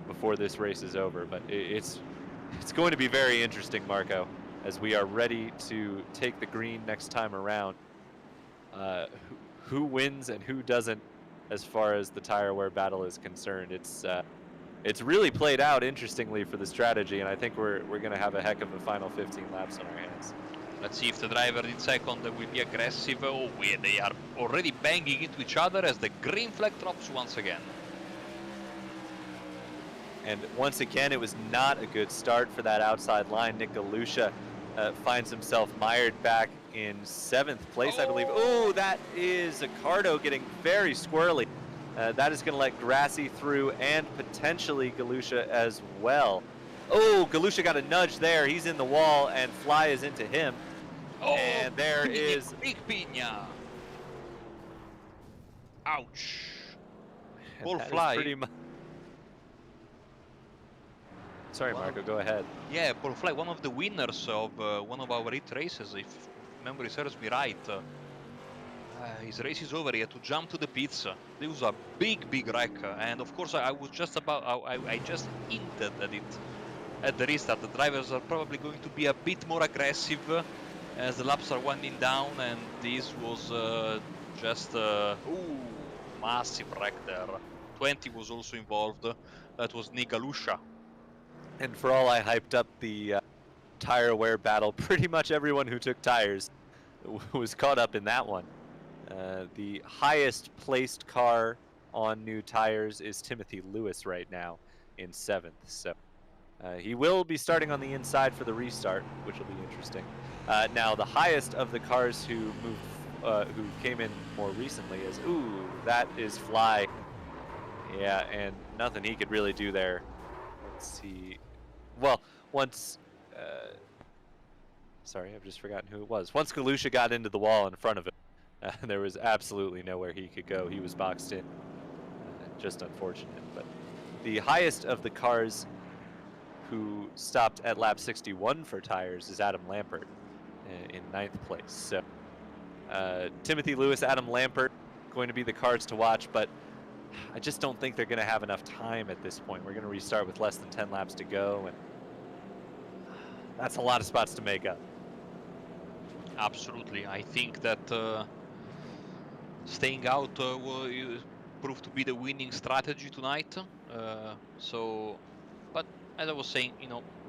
A: before this race is over. But it's going to be very interesting, Marco, as we are ready to take the green next time around. Who wins and who doesn't as far as the tire wear battle is concerned. It's really played out interestingly for the strategy, and I think we're going to have a heck of a final 15 laps on our hands.
B: Let's see if the driver in second will be aggressive. Oh, they are already banging into each other as the green flag drops once again.
A: And once again, it was not a good start for that outside line. Nick Galusha finds himself mired back in 7th place, I believe. Oh, that is Zaccardo getting very squirrely. That is going to let Grassi through and potentially Galusha as well. Oh, Galusha got a nudge there. He's in the wall and Fly is into him.
B: Oh,
A: and there is...
B: Big Pina. Ouch. Paul Fly.
A: Sorry, Marco, go ahead.
B: Yeah, Paul Fly, one of the winners of one of our 8 races, if memory serves me right. His race is over. He had to jump to the pits. There was a big wreck, and of course I was just about. I just hinted at it at the restart. The drivers are probably going to be a bit more aggressive as the laps are winding down, and this was just massive wreck there. 20 was also involved. That was Nick Galusha.
A: And for all I hyped up the tire wear battle, pretty much everyone who took tires was caught up in that one. The highest placed car on new tires is Timothy Lewis right now in 7th. So he will be starting on the inside for the restart, which will be interesting. Now the highest of the cars who came in more recently is, that is Fly. Yeah, and nothing he could really do there. Let's see. Well, once... sorry, I've just forgotten who it was. Once Galusha got into the wall in front of him, there was absolutely nowhere he could go. He was boxed in. Just unfortunate. But the highest of the cars who stopped at lap 61 for tires is Adam Lampert in 9th place. So Timothy Lewis, Adam Lampert, going to be the cars to watch, but I just don't think they're going to have enough time at this point. We're going to restart with less than 10 laps to go, and that's a lot of spots to make up.
B: Absolutely. I think that staying out will prove to be the winning strategy tonight. But as I was saying,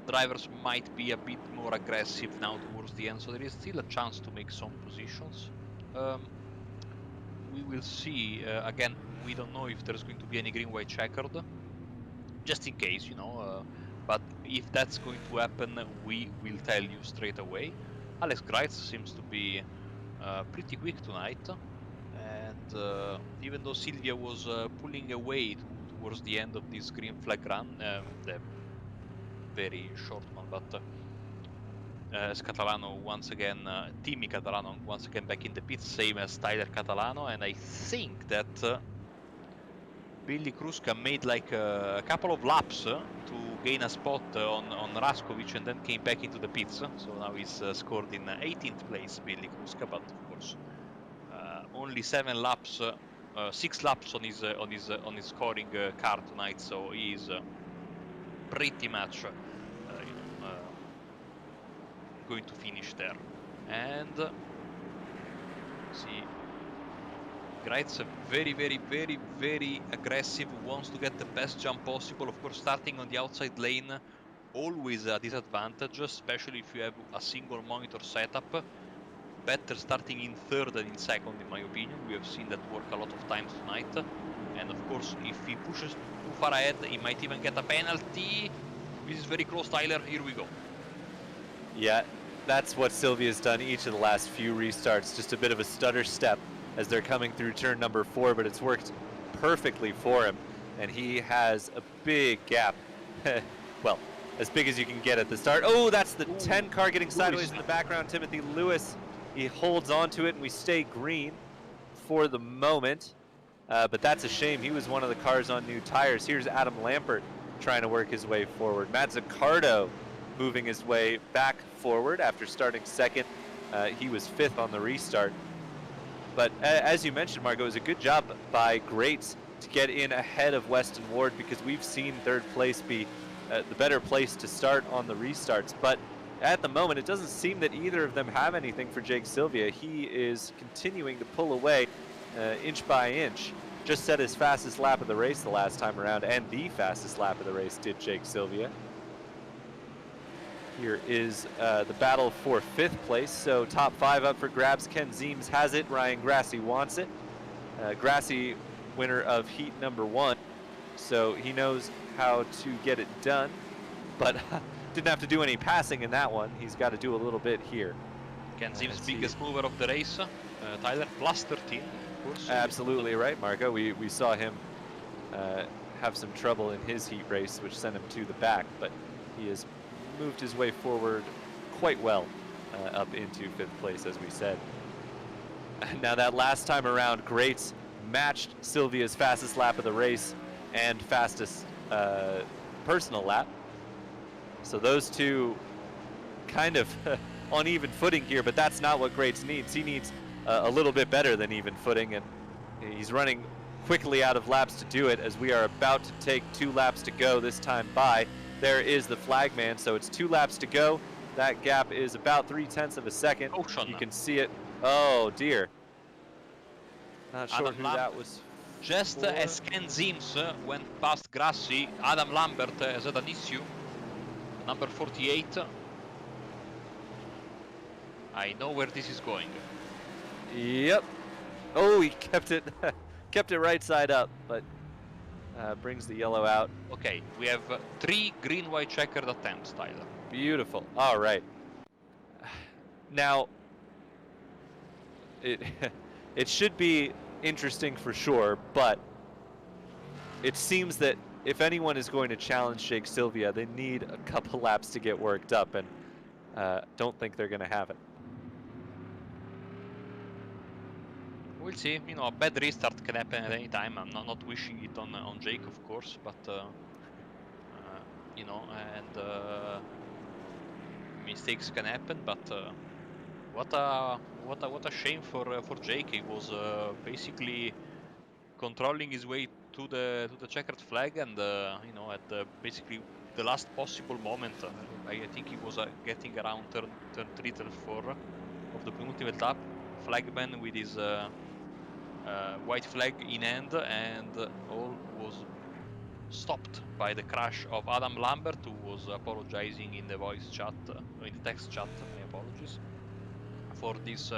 B: drivers might be a bit more aggressive now towards the end, so there is still a chance to make some positions. We will see. Again, we don't know if there's going to be any green-white checkered, just in case, you know. But if that's going to happen, we will tell you straight away. Alex Greitz seems to be pretty quick tonight, and even though Silvia was pulling away towards the end of this green flag run, the very short one, but Catalano once again, Timmy Catalano once again back in the pits, same as Tyler Catalano, and I think that Billy Kruska made like a couple of laps to gain a spot on Raskovic and then came back into the pits. So now he's scored in 18th place, Billy Kruska, but of course only 7 laps, 6 laps on his scoring car tonight. So he's pretty much, going to finish there. And see. Greitz very, very, very, very aggressive, wants to get the best jump possible. Of course, starting on the outside lane, always a disadvantage, especially if you have a single monitor setup. Better starting in third than in second, in my opinion. We have seen that work a lot of times tonight. And of course, if he pushes too far ahead, he might even get a penalty. This is very close, Tyler. Here we go.
A: Yeah, that's what Silvia's done each of the last few restarts. Just a bit of a stutter step as they're coming through turn number 4, but it's worked perfectly for him. And he has a big gap. Well, as big as you can get at the start. Oh, that's the 10 car getting sideways in the background. Timothy Lewis, he holds on to it, and we stay green for the moment. But that's a shame. He was one of the cars on new tires. Here's Adam Lampert trying to work his way forward. Matt Zaccardo moving his way back forward after starting second. He was 5th on the restart. But as you mentioned, Marco, it was a good job by Greitz to get in ahead of Weston Ward, because we've seen 3rd place be the better place to start on the restarts. But at the moment, it doesn't seem that either of them have anything for Jake Silvia. He is continuing to pull away inch by inch. Just set his fastest lap of the race the last time around, and the fastest lap of the race did Jake Silvia. Here is the battle for 5th place. So top 5 up for grabs. Ken Zeems has it. Ryan Grassi wants it. Grassi, winner of heat number 1. So he knows how to get it done, but didn't have to do any passing in that one. He's got to do a little bit here.
B: Ken Zeems, biggest mover of the race. Tyler, plus 13, of course.
A: Absolutely right, Marco. We saw him have some trouble in his heat race, which sent him to the back, but he has moved his way forward quite well up into 5th place, as we said. Now that last time around, Greitz matched Silvia's fastest lap of the race and fastest personal lap. So those two kind of on even footing here, but that's not what Greitz needs. He needs a little bit better than even footing, and he's running quickly out of laps to do it, as we are about to take 2 laps to go this time by. There is the flagman, so it's 2 laps to go. That gap is about 0.3 of a second. You can see it. Oh dear. Not sure who that was.
B: Just as Ken Zeems went past Grassi, Adam Lambert has had an issue. Number 48. I know where this is going.
A: Yep. Oh, he kept it kept it right side up, but brings the yellow out.
B: Okay, we have 3 green-white checkered attempts, Tyler.
A: Beautiful. All right. Now, it should be interesting for sure, but it seems that if anyone is going to challenge Jake Silvia, they need a couple laps to get worked up, and don't think they're going to have it.
B: We'll see. You know, a bad restart can happen at any time. I'm not wishing it on Jake, of course, but you know, and mistakes can happen. But what a shame for Jake. He was basically controlling his way to the checkered flag, and you know, at basically the last possible moment, I think he was getting around turn 3, turn 4 of the penultimate lap. Flagman with his white flag in hand, and all was stopped by the crash of Adam Lambert, who was apologizing in the voice chat, in the text chat, my apologies, for this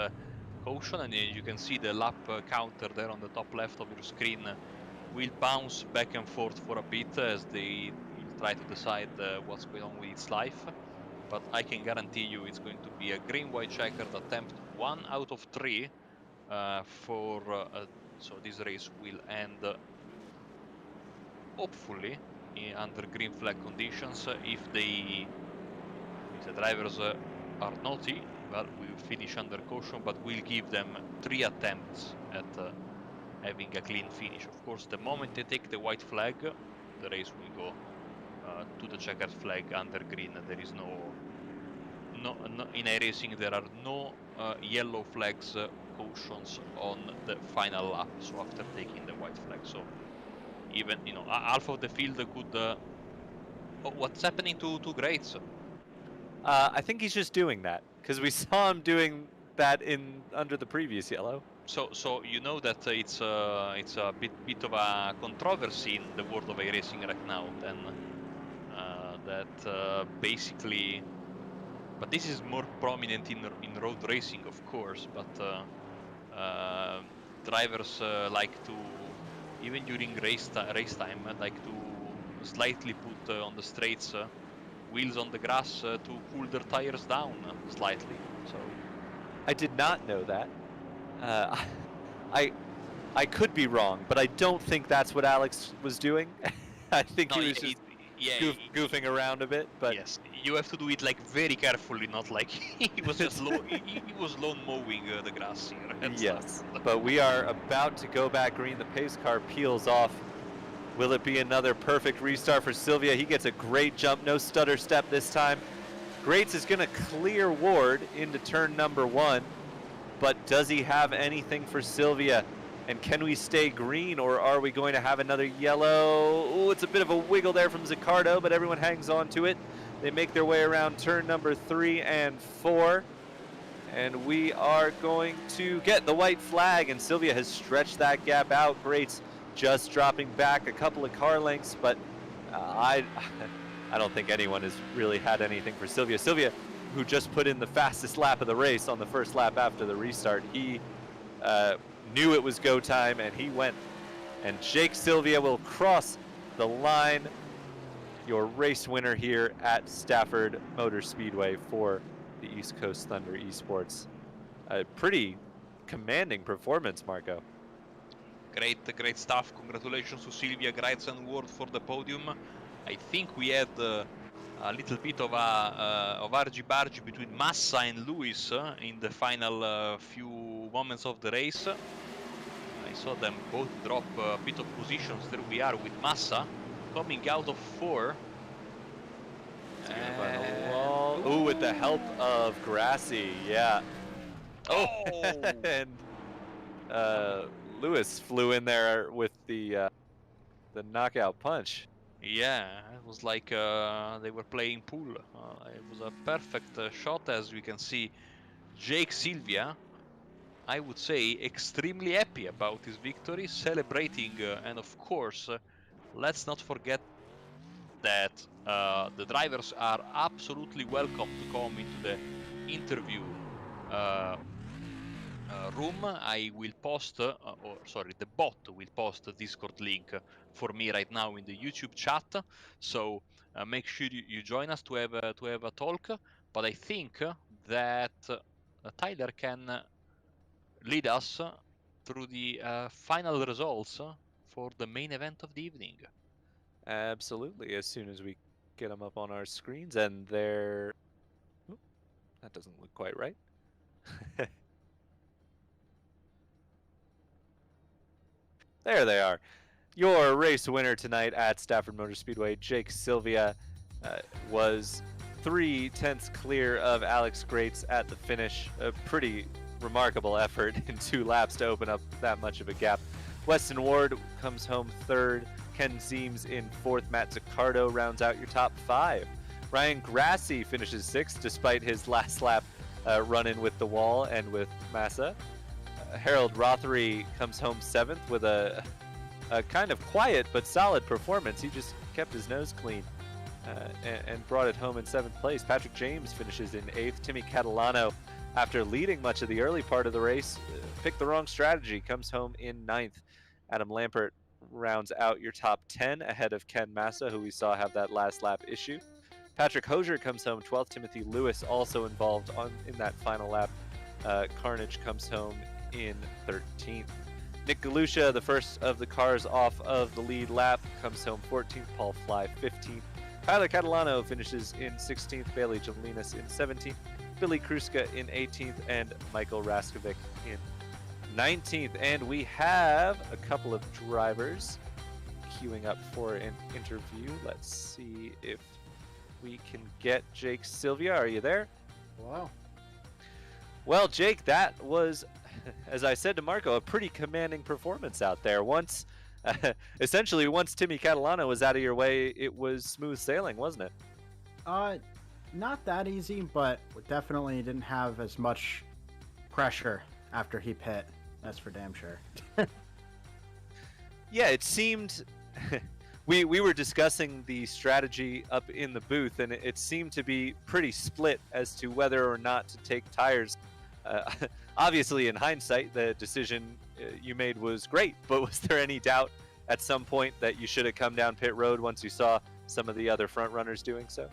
B: caution. And you can see the lap counter there on the top left of your screen will bounce back and forth for a bit as they will try to decide what's going on with its life. But I can guarantee you it's going to be a green-white checkered attempt 1 out of 3 so this race will end hopefully under green flag conditions. If the drivers are naughty, well, we will finish under caution, but we'll give them 3 attempts at having a clean finish. Of course, the moment they take the white flag, the race will go to the checkered flag under green. There is no in iRacing there are no yellow flags cautions on the final lap. So after taking the white flag, so even half of the field could. Oh, what's happening to Grates?
A: I think he's just doing that because we saw him doing that under the previous yellow.
B: So you know that it's a bit of a controversy in the world of iRacing right now. Then that basically, but this is more prominent in road racing, of course. But drivers like to, even during race time, like to slightly put on the straights wheels on the grass to cool their tires down slightly. So
A: I did not know that. I could be wrong, but I don't think that's what Alex was doing. I think he was just goofing around a bit. But
B: yes, you have to do it like very carefully, not like he was just he was lawn mowing the grass here.
A: Yes, but we are about to go back green. The pace car peels off. Will it be another perfect restart for Sylvia? He gets a great jump, no stutter step this time. Grates is going to clear Ward into turn number 1, but does he have anything for Sylvia? And can we stay green, or are we going to have another yellow? Oh, it's a bit of a wiggle there from Zaccardo, but everyone hangs on to it. They make their way around turn number 3 and 4. And we are going to get the white flag, and Sylvia has stretched that gap out. Grates just dropping back a couple of car lengths, but I don't think anyone has really had anything for Sylvia. Sylvia, who just put in the fastest lap of the race on the first lap after the restart, he knew it was go time, and he went. And Jake Sylvia will cross the line, your race winner here at Stafford Motor Speedway for the East Coast Thunder eSports. A pretty commanding performance, Marco.
B: Great stuff. Congratulations to Sylvia, Grates and Ward for the podium. I think we had a little bit of argy-bargy between Massa and Lewis in the final few moments of the race. I saw them both drop a bit of positions. There we are with Massa coming out of 4.
A: Oh, with the help of Grassy, yeah.
B: Oh!
A: And Lewis flew in there with the knockout punch.
B: Yeah, it was like they were playing pool. It was a perfect shot, as we can see. Jake Sylvia, I would say, extremely happy about his victory, celebrating, and of course, let's not forget that the drivers are absolutely welcome to come into the interview room. I will post, the bot will post the Discord link for me right now in the YouTube chat. So make sure you join us to have a talk. But I think that Tyler can lead us through the final results for the main event of the evening.
A: Absolutely. As soon as we get them up on our screens, and they're... Oop, that doesn't look quite right. There they are. Your race winner tonight at Stafford Motor Speedway, Jake Sylvia, was 3/10 clear of Alex Grates at the finish. A pretty remarkable effort in 2 laps to open up that much of a gap. Weston Ward comes home 3rd. Ken Zeems in 4th. Matt Zaccardo rounds out your top 5. Ryan Grassy finishes 6th despite his last lap run-in with the wall and with Massa. Harold Rothery comes home 7th with a a kind of quiet but solid performance. He just kept his nose clean and brought it home in 7th place. Patrick James finishes in 8th. Timmy Catalano, after leading much of the early part of the race, picked the wrong strategy, comes home in 9th. Adam Lampert rounds out your top 10 ahead of Ken Massa, who we saw have that last lap issue. Patrick Hosier comes home 12th. Timothy Lewis also involved in that final lap. Carnage comes home in 13th. Nick Galusha, the first of the cars off of the lead lap, comes home 14th. Paul Fly 15th. Tyler Catalano finishes in 16th. Bailey Jelinas in 17th. Billy Kruska in 18th. And Michael Raskovic in 19th. And we have a couple of drivers queuing up for an interview. Let's see if we can get Jake Sylvia. Are you there?
C: Wow.
A: Well, Jake, that was, as I said to Marco, a pretty commanding performance out there. Essentially, once Timmy Catalano was out of your way, it was smooth sailing, wasn't it?
C: Not that easy, but definitely didn't have as much pressure after he pit. That's for damn sure.
A: Yeah, it seemed... we were discussing the strategy up in the booth, and it seemed to be pretty split as to whether or not to take tires. Obviously, in hindsight, the decision you made was great, but was there any doubt at some point that you should have come down pit road once you saw some of the other front runners doing so?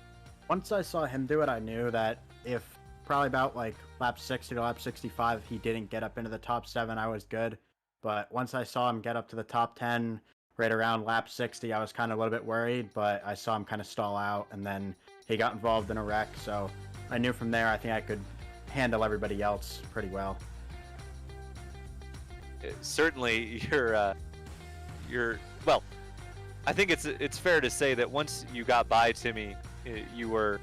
C: Once I saw him do it, I knew that if probably about like lap 60 to lap 65, he didn't get up into the top 7, I was good. But once I saw him get up to the top 10, right around lap 60, I was kind of a little bit worried, but I saw him kind of stall out, and then he got involved in a wreck, so I knew from there I think I could handle everybody else pretty well.
A: Certainly, well, I think it's fair to say that once you got by Timmy, you were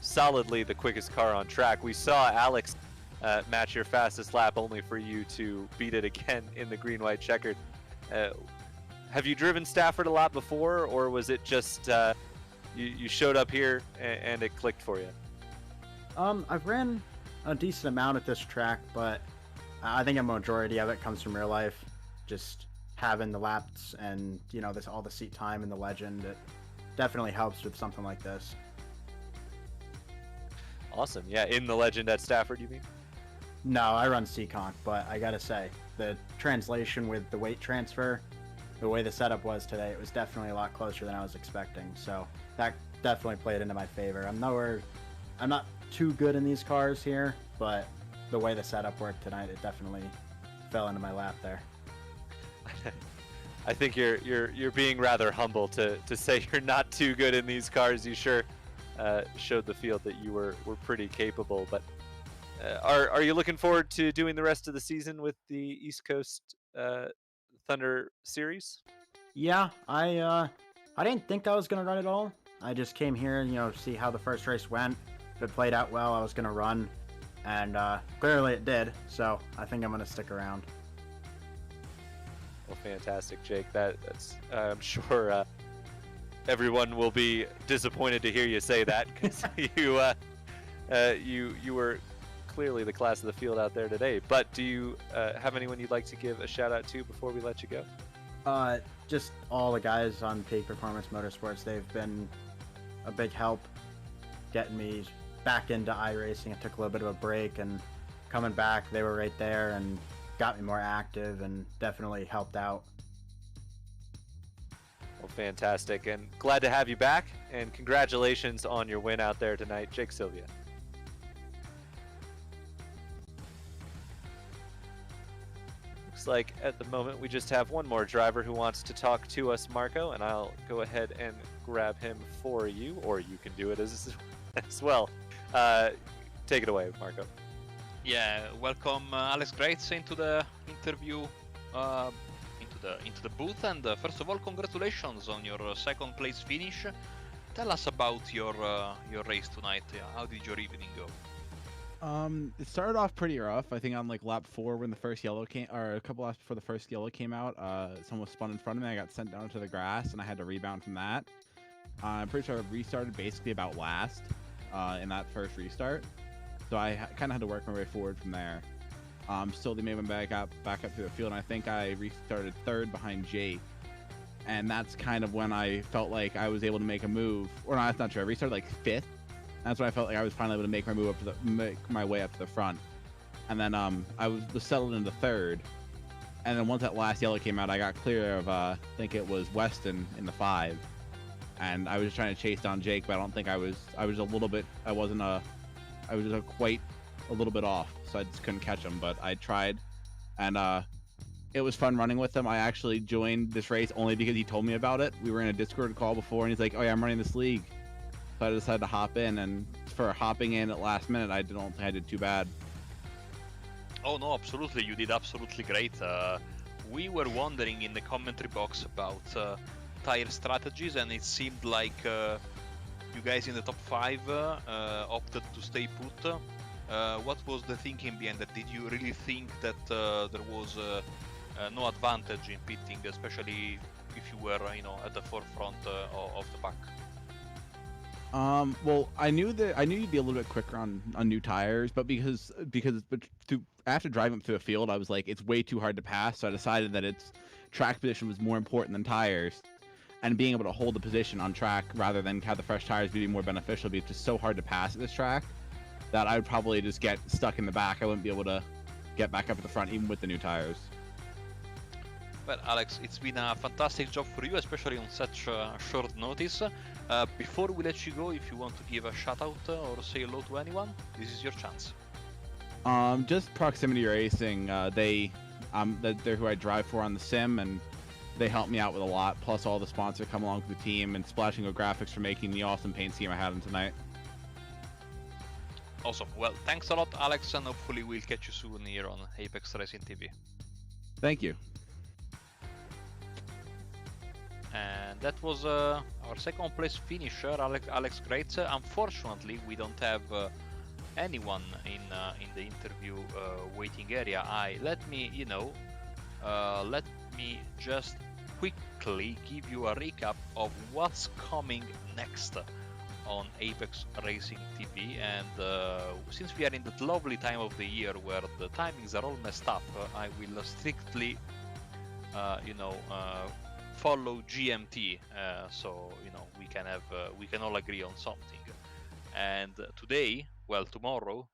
A: solidly the quickest car on track. We saw Alex match your fastest lap, only for you to beat it again in the green-white checkered. Have you driven Stafford a lot before, or was it just you showed up here and it clicked for you?
C: I've ran a decent amount at this track, but I think a majority of it comes from real life. Just having the laps and, you know, all the seat time in the legend, it definitely helps with something like this.
A: Awesome. Yeah, in the legend at Stafford, you mean?
C: No, I run Seekonk, but I gotta say, the translation with the weight transfer, the way the setup was today, it was definitely a lot closer than I was expecting. So that definitely played into my favor. I'm not too good in these cars here, but the way the setup worked tonight, it definitely fell into my lap there.
A: I think you're being rather humble to say you're not too good in these cars. You sure showed the field that you were pretty capable. But are you looking forward to doing the rest of the season with the East Coast Thunder series?
C: Yeah, I didn't think I was gonna run it all. I just came here, you know, to see how the first race went. If it played out well, I was gonna run, and clearly it did. So I think I'm gonna stick around.
A: Well, fantastic, Jake. That's I'm sure everyone will be disappointed to hear you say that, because you were clearly the class of the field out there today. But do you have anyone you'd like to give a shout out to before we let you go?
C: Just all the guys on Peak Performance Motorsports. They've been a big help getting me back into iRacing. I took a little bit of a break, and coming back, they were right there and got me more active and definitely helped out.
A: Well, fantastic, and glad to have you back, and congratulations on your win out there tonight, Jake Sylvia. Looks like at the moment we just have one more driver who wants to talk to us, Marco, and I'll go ahead and grab him for you, or you can do it as well. Take it away, Marco.
B: Yeah, welcome Alex Greitz into the interview, into the booth, and first of all, congratulations on your second place finish. Tell us about your race tonight. How did your evening go?
D: It started off pretty rough. I think on like lap 4, when the first yellow came, or a couple laps before the first yellow came out, someone was spun in front of me. I got sent down to the grass, and I had to rebound from that. I'm pretty sure I restarted basically about last in that first restart. So I kind of had to work my way forward from there. Slowly made my back up through the field, and I think I restarted third behind Jake. And that's kind of when I felt like I was able to make a move. Or no, that's not true. I restarted like fifth. That's when I felt like I was finally able to make my way up to the front. And then I was settled into third. And then once that last yellow came out, I got clear of I think it was Weston in the 5. And I was just trying to chase down Jake, but I don't think I was a little bit. I was just quite a little bit off, so I just couldn't catch him. But I tried, and it was fun running with him. I actually joined this race only because he told me about it. We were in a Discord call before, and he's like, "Oh yeah, I'm running this league," so I decided to hop in. And for hopping in at last minute, I don't think I did too bad.
B: Oh no, absolutely, you did absolutely great. We were wondering in the commentary box about tire strategies, and it seemed like you guys in the top 5 opted to stay put. What was the thinking behind that? Did you really think that there was no advantage in pitting, especially if you were, at the forefront of the pack?
D: Well, I knew you'd be a little bit quicker on new tires, but after driving through the field, I was like, it's way too hard to pass. So I decided that its track position was more important than tires, and being able to hold the position on track rather than have the fresh tires be more beneficial, because it's just so hard to pass at this track that I would probably just get stuck in the back. I wouldn't be able to get back up at the front even with the new tires.
B: Well, Alex, it's been a fantastic job for you, especially on such short notice. Before we let you go, if you want to give a shout out or say hello to anyone, this is your chance.
D: Just Proximity Racing. They're who I drive for on the sim, and they help me out with a lot. Plus, all the sponsors come along with the team, and Splashing Go Graphics for making the awesome paint scheme I had on tonight.
B: Awesome. Well, thanks a lot, Alex, and hopefully we'll catch you soon here on Apex Racing TV.
D: Thank you.
B: And that was our second place finisher, Alex Greitz. Unfortunately, we don't have anyone in the interview waiting area. Let me just quickly give you a recap of what's coming next on Apex Racing TV. And since we are in that lovely time of the year where the timings are all messed up, I will strictly follow GMT, so we can all agree on something. And tomorrow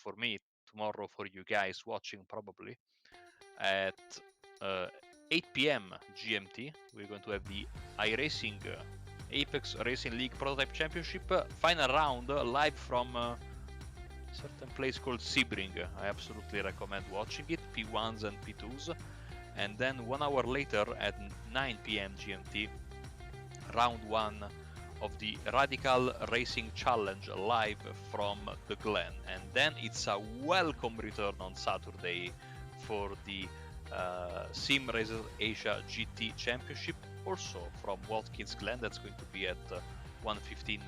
B: for me, tomorrow for you guys watching probably at 8 p.m. GMT, we're going to have the iRacing Apex Racing League Prototype Championship final round live from a certain place called Sebring. I absolutely recommend watching it, P1s and P2s. And then 1 hour later at 9 p.m. GMT, round 1 of the Radical Racing Challenge live from the Glen. And then it's a welcome return on Saturday for the Sim Racer Asia GT Championship, also from Watkins Glen. That's going to be at 1:15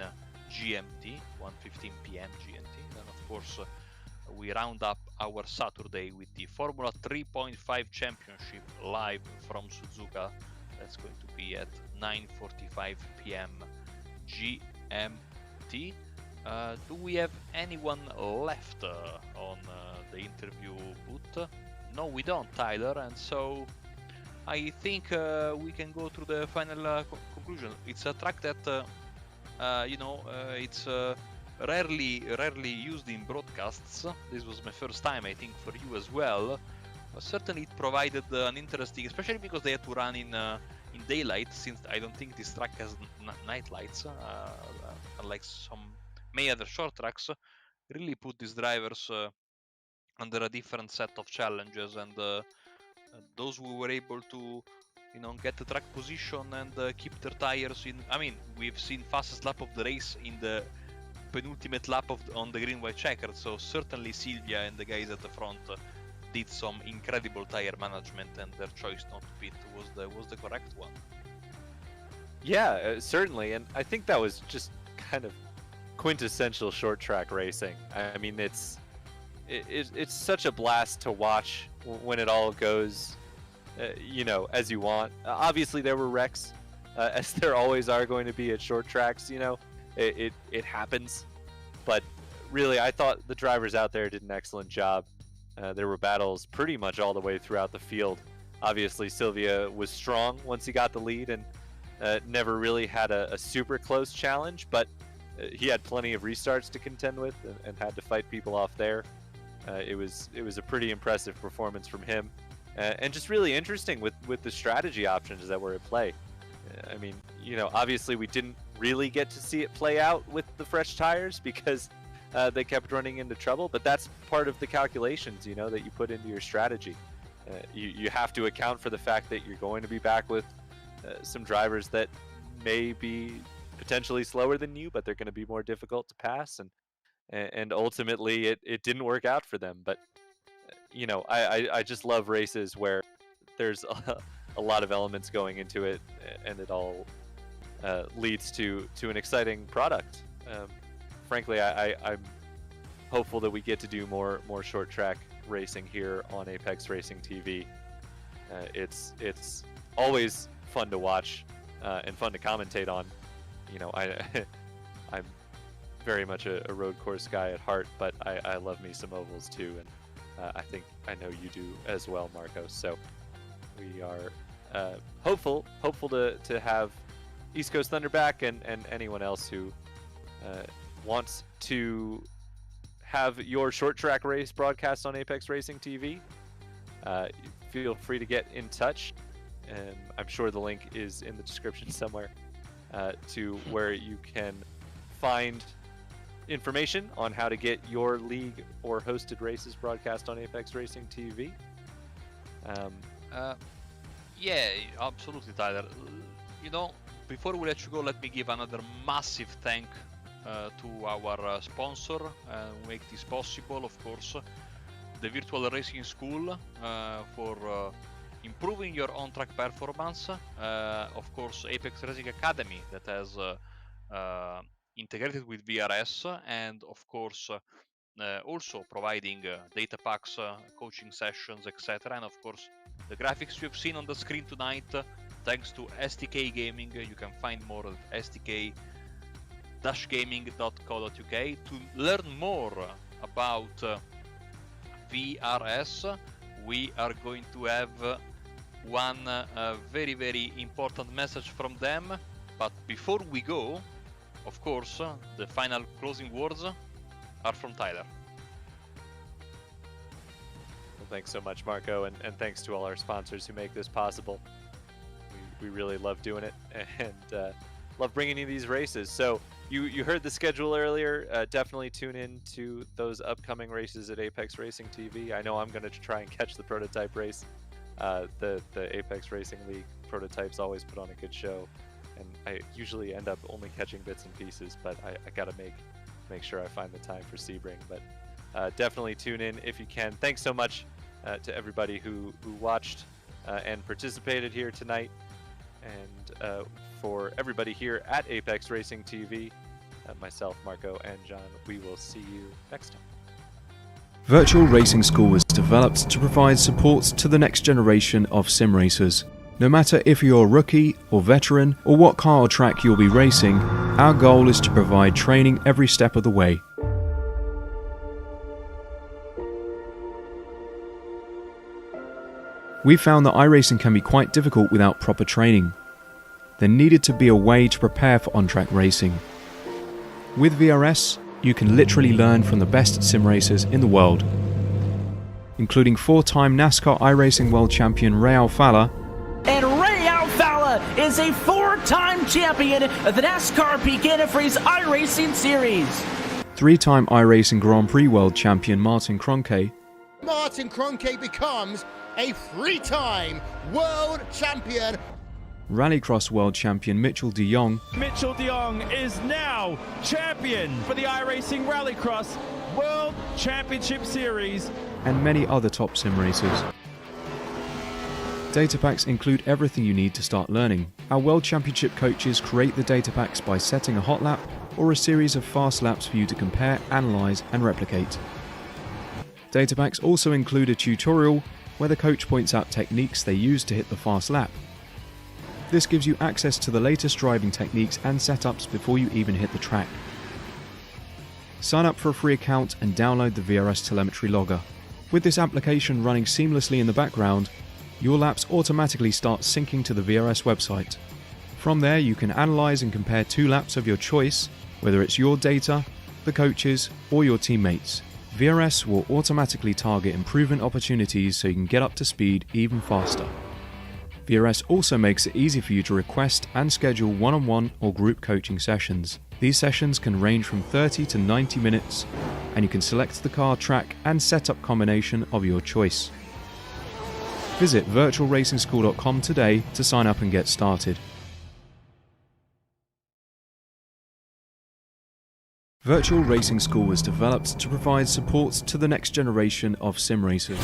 B: GMT, 1:15 p.m. GMT. And of course, we round up our Saturday with the Formula 3.5 Championship live from Suzuka. That's going to be at 9:45 p.m. GMT. Do we have anyone left on the interview booth? No, we don't, Tyler. And so I think we can go through the final conclusion. It's a track that, it's rarely used in broadcasts. This was my first time, I think, for you as well. But certainly it provided an interesting, especially because they had to run in daylight, since I don't think this track has night lights, unlike some many other short tracks. Really put these drivers under a different set of challenges, and those who were able to get the track position and keep their tires in. I mean, we've seen fastest lap of the race in the penultimate lap on the green white checkered, so certainly Silvia and the guys at the front did some incredible tire management, and their choice not to pit was the correct one.
A: Yeah, certainly, and I think that was just kind of quintessential short track racing. I mean, it's such a blast to watch when it all goes, as you want. Obviously, there were wrecks, as there always are going to be at short tracks. It happens, but really, I thought the drivers out there did an excellent job. There were battles pretty much all the way throughout the field. Obviously, Sylvia was strong once he got the lead and never really had a super close challenge, but he had plenty of restarts to contend with and had to fight people off there. It was a pretty impressive performance from him, and just really interesting with the strategy options that were at play. I mean, obviously we didn't really get to see it play out with the fresh tires because they kept running into trouble, but that's part of the calculations, that you put into your strategy. You have to account for the fact that you're going to be back with some drivers that may be potentially slower than you, but they're going to be more difficult to pass, and ultimately it didn't work out for them. But I just love races where there's a lot of elements going into it, and it all leads to an exciting product. Frankly, I'm hopeful that we get to do more short track racing here on Apex Racing TV. It's always fun to watch and fun to commentate on. I'm very much a road course guy at heart, but I love me some ovals too, and I know you do as well, Marco. So we are hopeful to have East Coast Thunder back, and anyone else who wants to have your short track race broadcast on Apex Racing TV. Feel free to get in touch. I'm sure the link is in the description somewhere to where you can find information on how to get your league or hosted races broadcast on Apex Racing TV.
B: Yeah, absolutely, Tyler. Before we let you go, let me give another massive thank to our sponsor who make this possible, of course, the Virtual Racing School, for improving your on-track performance. Of course, Apex Racing Academy that has integrated with VRS, and of course also providing data packs, coaching sessions, etc. And of course the graphics you've seen on the screen tonight, thanks to SDK Gaming. You can find more at sdk-gaming.co.uk. To learn more about VRS, we are going to have one very, very important message from them. But before we go, of course, the final closing words are from Tyler.
A: Well, thanks so much, Marco, and thanks to all our sponsors who make this possible. We really love doing it, and love bringing you these races. So you heard the schedule earlier. Definitely tune in to those upcoming races at Apex Racing TV. I know I'm going to try and catch the prototype race. The Apex Racing League prototypes always put on a good show, and I usually end up only catching bits and pieces, but I gotta make sure I find the time for Sebring. But definitely tune in if you can. Thanks so much to everybody who watched and participated here tonight, and for everybody here at Apex Racing TV, myself, Marco, and John, we will see you next time.
E: Virtual Racing School was developed to provide support to the next generation of sim racers. No matter if you're a rookie or veteran or what car or track you'll be racing, our goal is to provide training every step of the way. We found that iRacing can be quite difficult without proper training. There needed to be a way to prepare for on-track racing. With VRS, you can literally learn from the best sim racers in the world, including 4-time NASCAR iRacing World Champion Ray Alfala.
F: And Ray Alfala is a 4-time champion of the NASCAR Pekin Freeze iRacing Series.
E: 3-time iRacing Grand Prix World Champion Martin Kroenke.
G: Martin Kroenke becomes a 3-time world champion.
E: Rallycross World Champion Mitchell de Jong.
H: Mitchell de Jong is now champion for the iRacing Rallycross World Championship Series.
E: And many other top sim racers. Data packs include everything you need to start learning. Our World Championship coaches create the data packs by setting a hot lap or a series of fast laps for you to compare, analyze, and replicate. Data packs also include a tutorial where the coach points out techniques they use to hit the fast lap. This gives you access to the latest driving techniques and setups before you even hit the track. Sign up for a free account and download the VRS telemetry logger. With this application running seamlessly in the background, your laps automatically start syncing to the VRS website. From there, you can analyze and compare 2 laps of your choice, whether it's your data, the coaches, or your teammates. VRS will automatically target improvement opportunities so you can get up to speed even faster. VRS also makes it easy for you to request and schedule one-on-one or group coaching sessions. These sessions can range from 30 to 90 minutes, and you can select the car, track, and setup combination of your choice. Visit virtualracingschool.com today to sign up and get started. Virtual Racing School was developed to provide support to the next generation of sim racers.